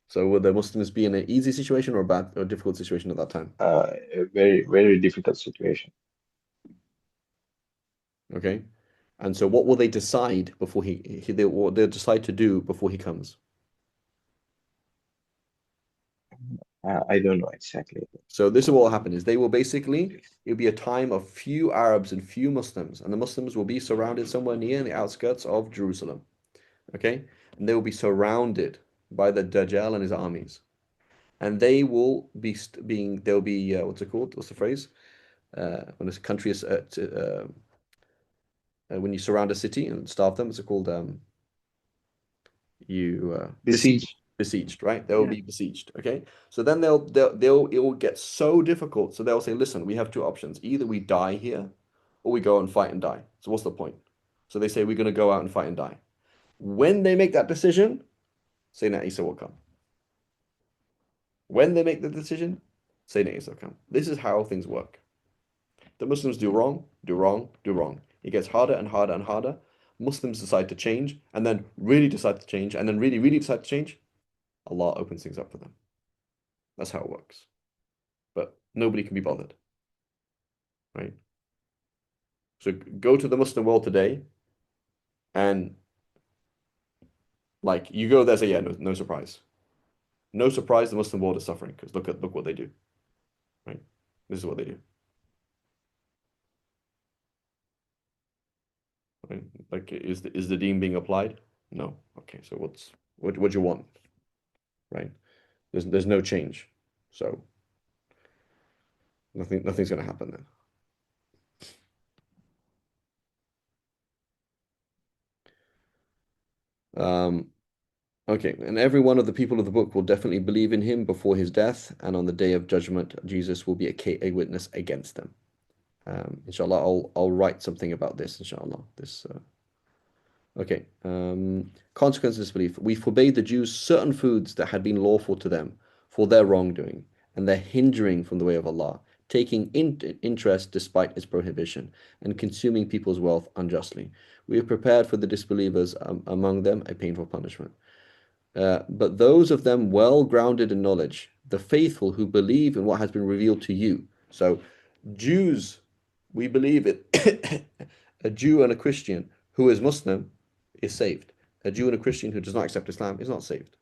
So will the Muslims be in an easy situation or a bad or difficult situation at that time? A very, very difficult situation. Okay. And so what will they decide before what they'll decide to do before he comes? I don't know exactly. So this is what will happen is it'll be a time of few Arabs and few Muslims, and the Muslims will be surrounded somewhere near the outskirts of Jerusalem. Okay? And they will be surrounded by the Dajjal and his armies. And they will be they'll be what's it called? What's the phrase? When a country is when you surround a city and starve them, it's called besieged, right? They'll be besieged. Okay, so then it will get so difficult. So they'll say, listen, we have two options: either we die here, or we go and fight and die. So what's the point? So they say we're going to go out and fight and die. When they make that decision, Sayyidina Isa will come. When they make the decision, Sayyidina Isa will come. This is how things work. The Muslims do wrong, do wrong, do wrong. It gets harder and harder and harder. Muslims decide to change, and then really decide to change, and then really, really decide to change. Allah opens things up for them. That's how it works. But nobody can be bothered. Right? So go to the Muslim world today, and like you go there, say, yeah, no surprise. No surprise the Muslim world is suffering, because look what they do. Right? This is what they do. Right? Like, is the deen being applied? No. Okay, so what do you want? Right? There's no change. So nothing's gonna happen then. Okay, and every one of the people of the book will definitely believe in him before his death, and on the day of judgment, Jesus will be a witness against them. Inshallah, I'll write something about this, inshallah. Okay. Consequences of disbelief. We forbade the Jews certain foods that had been lawful to them for their wrongdoing, and their hindering from the way of Allah, taking interest despite its prohibition, and consuming people's wealth unjustly. We have prepared for the disbelievers among them a painful punishment. But those of them well grounded in knowledge, the faithful who believe in what has been revealed to you. So, Jews, we believe it. A Jew and a Christian who is Muslim is saved. A Jew and a Christian who does not accept Islam is not saved.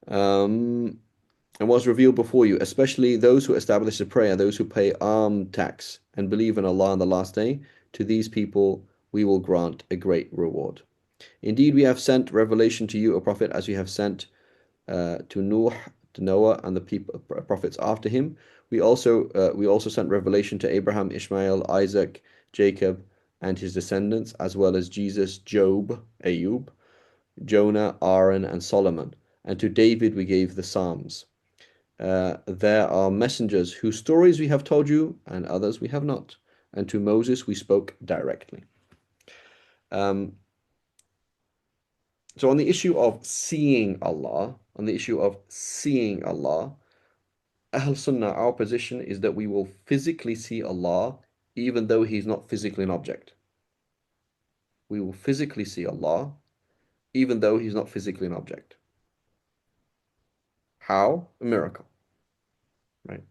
And was revealed before you, especially those who establish a prayer, those who pay alms tax and believe in Allah on the last day. To these people we will grant a great reward. Indeed, we have sent revelation to you, O Prophet, as we have sent to Nuh, to Noah, and the prophets after him. We also sent revelation to Abraham, Ishmael, Isaac, Jacob, and his descendants, as well as Jesus, Job, Ayub, Jonah, Aaron, and Solomon. And to David we gave the Psalms. There are messengers whose stories we have told you, and others we have not. And to Moses we spoke directly. So on the issue of seeing Allah, Ahl Sunnah, our position is that we will physically see Allah even though He's not physically an object. We will physically see Allah even though He's not physically an object. How? A miracle, right?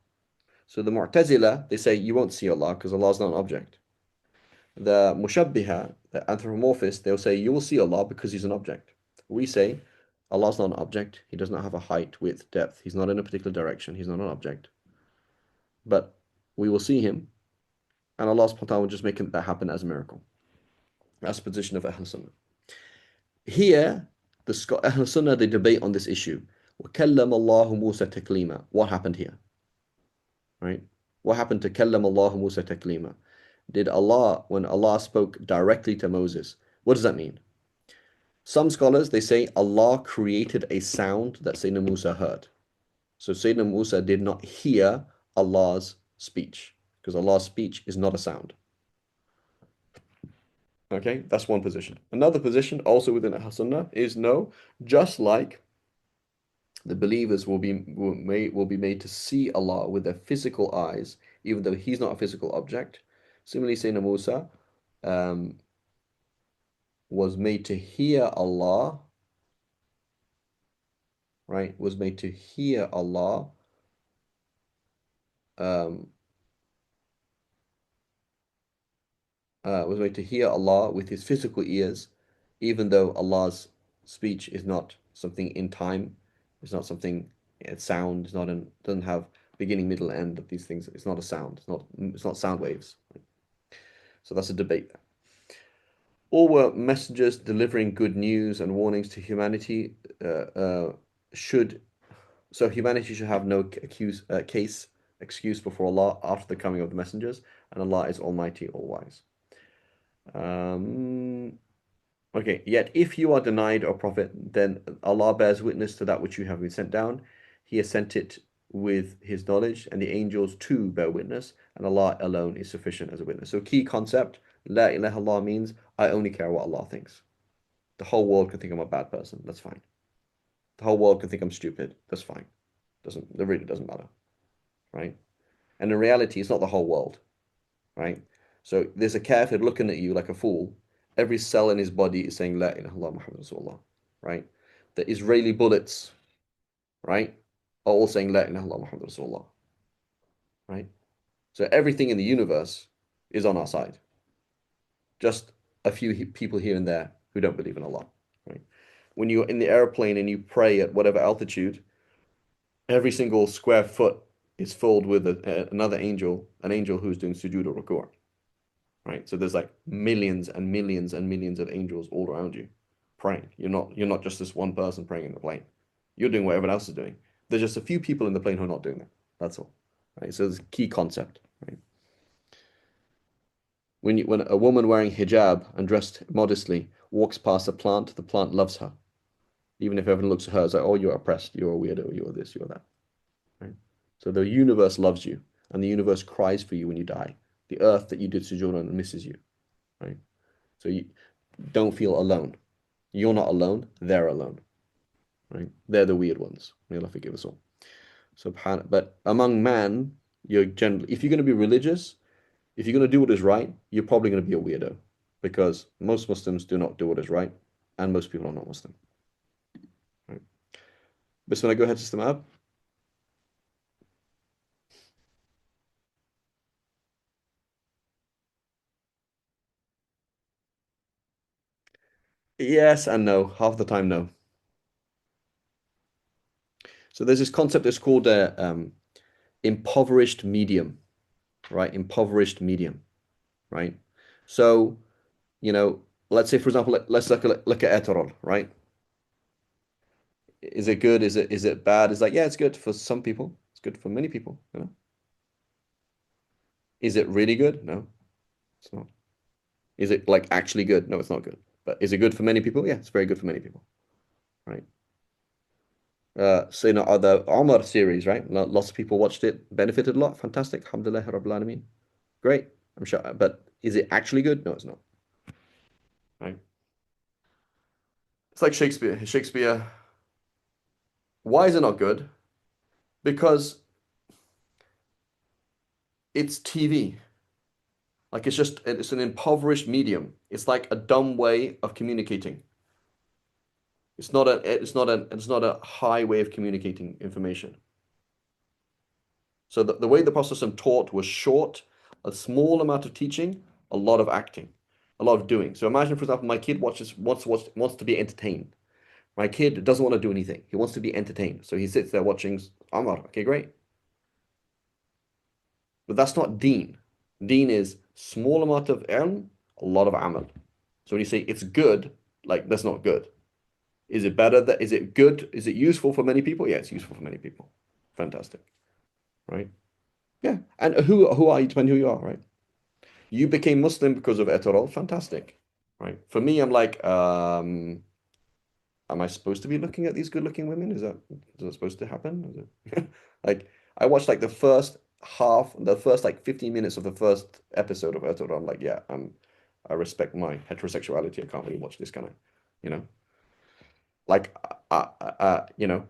So the Mu'tazila, they say you won't see Allah because Allah is not an object. The Mushabbiha, the anthropomorphists, they'll say you will see Allah because he's an object. We say Allah's not an object. He does not have a height, width, depth. He's not in a particular direction. He's not an object. But we will see him, and Allah subhanahu wa ta'ala will just make that happen as a miracle. That's the position of Ahl Sunnah. Here, the Ahl Sunnah, they debate on this issue. وَكَلَّمَ اللَّهُ مُوسَى تَكْلِيمًا. What happened here? Right? What happened to كَلَّمَ اللَّهُ مُوسَى تَكْلِيمًا? Did Allah, when Allah spoke directly to Moses, what does that mean? Some scholars, they say Allah created a sound that Sayyidina Musa heard. So Sayyidina Musa did not hear Allah's speech, because Allah's speech is not a sound. Okay, that's one position. Another position, also within Ahl Sunnah, is no, just like the believers will be made to see Allah with their physical eyes, even though He's not a physical object. Similarly, Sayyidina Musa was made to hear Allah, right? Was made to hear Allah was made to hear Allah with his physical ears, even though Allah's speech is not something in time, it's not something, it's sound, it's not doesn't have beginning, middle, end of these things. It's not a sound. It's not sound waves. So that's a debate. All were messengers delivering good news and warnings to humanity. So humanity should have no excuse before Allah after the coming of the messengers, and Allah is Almighty, All-Wise. Okay, yet if you are denied a prophet, then Allah bears witness to that which you have been sent down. He has sent it with his knowledge, and the angels too bear witness, and Allah alone is sufficient as a witness. So key concept, La ilaha illallah means I only care what Allah thinks. The whole world can think I'm a bad person, that's fine. The whole world can think I'm stupid, that's fine. It really doesn't matter, right? And in reality, it's not the whole world, right? So there's a kafir looking at you like a fool. Every cell in his body is saying La ilaha illallah Muhammad Rasulullah, right? The Israeli bullets, right, are all saying La ilaha illallah Muhammad Rasulullah, right? So everything in the universe is on our side. Just a few people here and there who don't believe in Allah, right? When you're in the airplane and you pray at whatever altitude, every single square foot is filled with another angel, an angel who's doing sujood or ruku', right? So there's like millions and millions and millions of angels all around you praying. You're not just this one person praying in the plane. You're doing what everyone else is doing. There's just a few people in the plane who are not doing that. That's all, right? So it's a key concept, right? When a woman wearing hijab and dressed modestly walks past a plant, the plant loves her. Even if everyone looks at her, it's like, oh, you're oppressed, you're a weirdo, you're this, you're that, right? So the universe loves you, and the universe cries for you when you die. The earth that you did sujood on misses you, right? So you don't feel alone. You're not alone, they're alone, right? They're the weird ones. May Allah forgive us all. But among man, you're generally, if you're going to be religious, if you're going to do what is right, you're probably going to be a weirdo, because most Muslims do not do what is right, and most people are not Muslim. Right? Bismillah, go ahead, Sister Mab. Yes and no. Half the time, no. So there's this concept that's called impoverished medium, right? Impoverished medium, right? So, let's say, for example, let's look at eterol, right? Is it good? Is it bad? It's like, yeah, it's good for some people. It's good for many people, Is it really good? No, it's not. Is it like actually good? No, it's not good. But is it good for many people? Yeah, it's very good for many people, right? So the Omar series, right? Lots of people watched it, benefited a lot. Fantastic. Alhamdulillah Rabbil Alameen. Great. I'm sure. But is it actually good? No, it's not. Right? It's like Shakespeare. Shakespeare, why is it not good? Because it's TV. Like it's an impoverished medium. It's like a dumb way of communicating. It's not a high way of communicating information. So the way the Prophet taught was short, a small amount of teaching, a lot of acting, a lot of doing. So imagine, for example, my kid wants to be entertained. My kid doesn't want to do anything. He wants to be entertained. So he sits there watching Amar. Okay, great. But that's not deen. Deen is small amount of ilm, a lot of amal. So when you say it's good, like that's not good. Is it better? Is it good? Is it useful for many people? Yeah, it's useful for many people. Fantastic. Right? Yeah. And who are you depending who you are, right? You became Muslim because of Etorol. Fantastic. Right? For me, I'm like, am I supposed to be looking at these good-looking women? Is that supposed to happen? Like I watched like the first like 15 minutes of the first episode of Etorol. I'm like, yeah, I respect my heterosexuality. I can't really watch this kind of, you know, like, you know,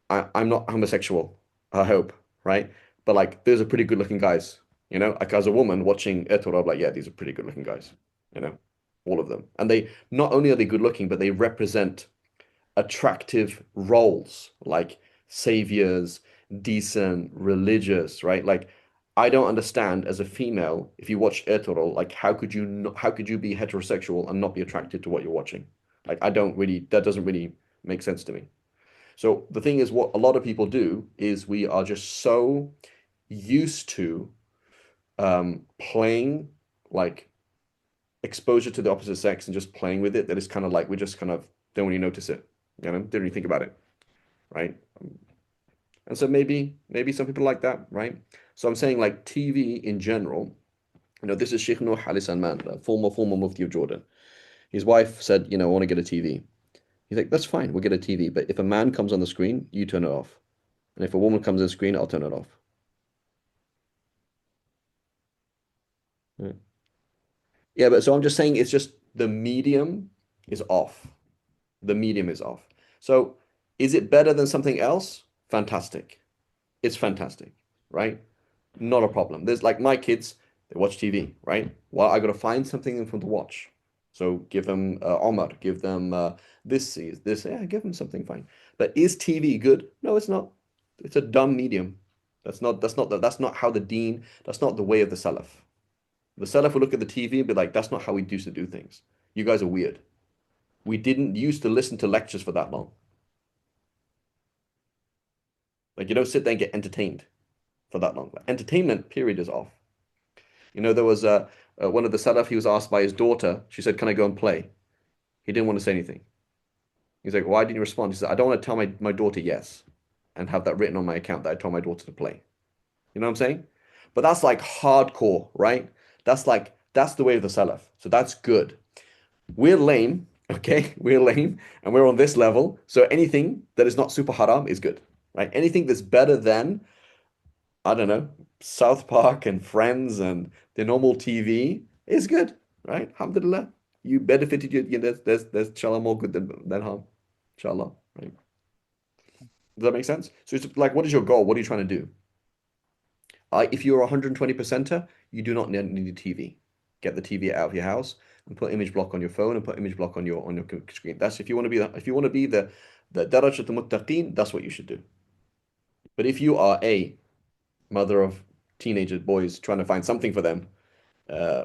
I'm not homosexual, I hope, right? But like, those are pretty good looking guys, you know? Like, as a woman watching Ertuğrul, I'm like, yeah, these are pretty good looking guys, you know, all of them. And they not only are they good looking, but they represent attractive roles like saviors, decent, religious, right? Like, I don't understand as a female, if you watch Ertuğrul, like, how could you be heterosexual and not be attracted to what you're watching? Like, that doesn't really make sense to me. So the thing is, what a lot of people do is we are just so used to playing like exposure to the opposite sex and just playing with it that it's kind of like we just kind of don't really notice it, you know, don't really think about it, right? And so maybe some people like that, right? So I'm saying like TV in general, you know, this is Sheikh Nuh Ali Salman, the former Mufti of Jordan. His wife said, you know, I want to get a TV. He's like, that's fine, we'll get a TV, but if a man comes on the screen, you turn it off. And if a woman comes on the screen, I'll turn it off. Yeah. Yeah, but so I'm just saying it's just the medium is off. The medium is off. So is it better than something else? Fantastic. It's fantastic, right? Not a problem. There's like my kids, they watch TV, right? Well, I got to find something for them to watch. So give them Omar, give them this, yeah, give them something fine. But is TV good? No, it's not. It's a dumb medium. That's not how the deen, that's not the way of the Salaf. The Salaf would look at the TV and be like, that's not how we used to do things. You guys are weird. We didn't used to listen to lectures for that long. Like you don't sit there and get entertained for that long. Like, entertainment period is off. You know, there was one of the Salaf, he was asked by his daughter, she said, can I go and play? He didn't want to say anything. He's like, why didn't you respond? He said, I don't want to tell my daughter yes and have that written on my account that I told my daughter to play. You know what I'm saying? But that's like hardcore, right? That's the way of the Salaf. So that's good. We're lame, okay? We're lame and we're on this level. So anything that is not super haram is good, right? Anything that's better than, I don't know, South Park and Friends and the normal TV is good, right? Alhamdulillah. You benefited, there's inshallah more good than harm. Inshallah, right? Does that make sense? So it's like, what is your goal? What are you trying to do? If you're a 120%er, you do not need a TV. Get the TV out of your house and put image block on your phone and put image block on your screen. That's if you want to be the darajat muttaqin, that's what you should do. But if you are a mother of teenagers, boys trying to find something for them,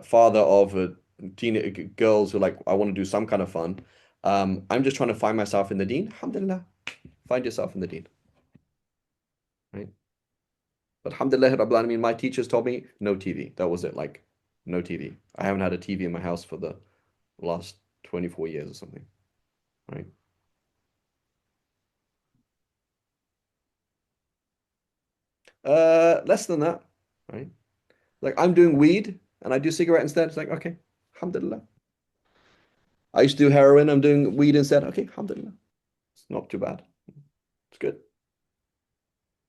father of teen girls who like I want to do some kind of fun, I'm just trying to find myself in the deen. Alhamdulillah, find yourself in the deen, right? But alhamdulillah, Rabbil Alameen, my teachers told me no TV. That was it. Like, no TV. I haven't had a TV in my house for the last 24 years or something. Right? Less than that. Right? Like I'm doing weed and I do cigarette instead. It's like, okay, alhamdulillah. I used to do heroin, I'm doing weed instead. Okay, alhamdulillah. It's not too bad. It's good.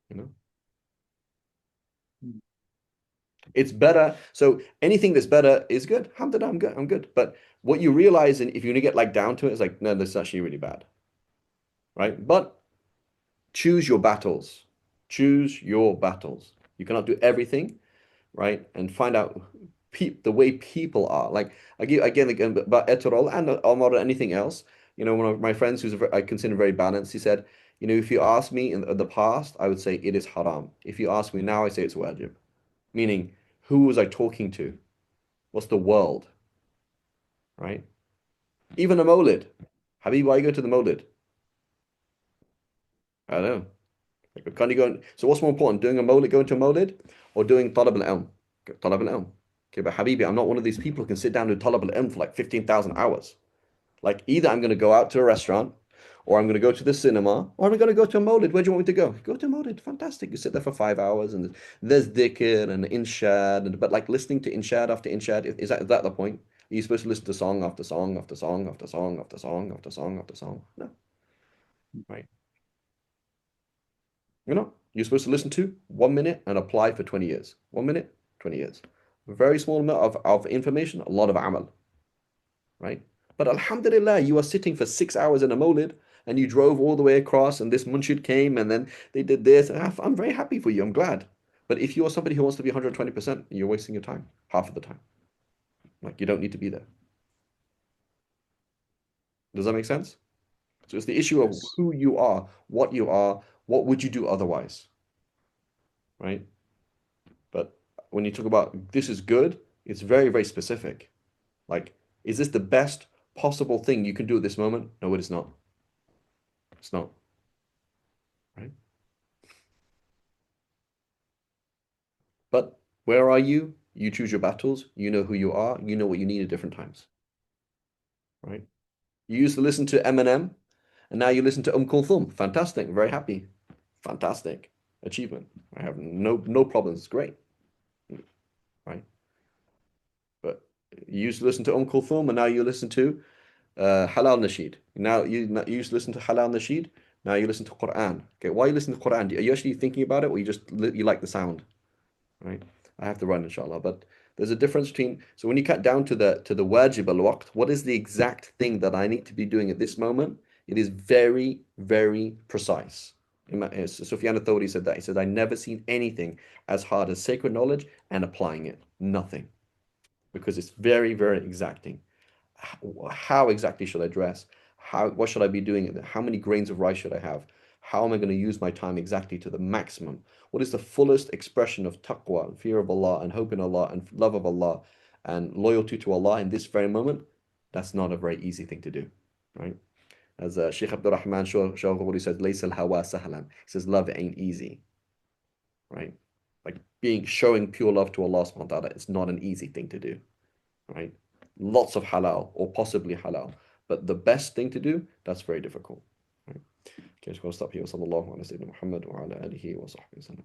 You know? It's better. So anything that's better is good. Alhamdulillah, I'm good. I'm good. But what you realize, and if you get like down to it, it's like, no, this is actually really bad. Right? But choose your battles. Choose your battles. You cannot do everything, right? And find out the way people are. Like I give again about Etorol and Omar or anything else. one of my friends I consider very balanced, he said, if you ask me in the past, I would say it is haram. If you ask me now, I say it's wajib. Meaning, who was I talking to? What's the world? Right? Even a Mawlid. Habib, why you go to the Mawlid? I don't know. Like, can you go? So what's more important, doing a Mawlid, going to a Mawlid, or doing Talab al-Ilm? Talab al-Ilm. Okay, but Habibi, I'm not one of these people who can sit down and do Talab al-Ilm for like 15,000 hours. Like, either I'm going to go out to a restaurant, or I'm going to go to the cinema, or I'm going to go to a Mawlid. Where do you want me to go? Go to a Mawlid. Fantastic. You sit there for 5 hours, and there's dhikr and inshad, but like listening to inshad after inshad, is that the point? Are you supposed to listen to song after song after song after song after song after song after song? No, right? You're supposed to listen to 1 minute and apply for 20 years. 1 minute, 20 years. A very small amount of information, a lot of amal, right? But alhamdulillah, you are sitting for 6 hours in a Mawlid and you drove all the way across and this munshid came and then they did this. I'm very happy for you. I'm glad. But if you're somebody who wants to be 120%, you're wasting your time, half of the time. Like, you don't need to be there. Does that make sense? So it's the issue of Yes. who you are, what would you do otherwise, right? But when you talk about this is good, it's very, very specific. Like, is this the best possible thing you can do at this moment? No, it is not. It's not, right? But where are you? You choose your battles. You know who you are. You know what you need at different times, right? You used to listen to Eminem, and now you listen to Kulthum. Fantastic. Very happy. Fantastic achievement. I have no problems. It's great, right? But you used to listen to Kulthum, and now you listen to Halal Nasheed. Now you used to listen to Halal Nasheed. Now you listen to Quran. Okay, why you listen to Quran? Are you actually thinking about it, or you like the sound? Right? I have to run, inshallah. But there's a difference between. So when you cut down to the wajib al-waqt, what is the exact thing that I need to be doing at this moment? It is very, very precise. Sufyan al-Thawri said that. He said, I never seen anything as hard as sacred knowledge and applying it. Nothing. Because it's very, very exacting. How exactly should I dress? What should I be doing? How many grains of rice should I have? How am I going to use my time exactly to the maximum? What is the fullest expression of taqwa and fear of Allah and hope in Allah and love of Allah and loyalty to Allah in this very moment? That's not a very easy thing to do, right? As Sheikh Abdul Rahman Shawghuri says, "Laysa al-hawa sahlan." He says, love ain't easy, right? Like showing pure love to Allah subhanahu wa ta'ala is not an easy thing to do, right? Lots of halal or possibly halal. But the best thing to do, that's very difficult. Right? Okay, just going to stop here. Sallallahu alaihi wa sallam.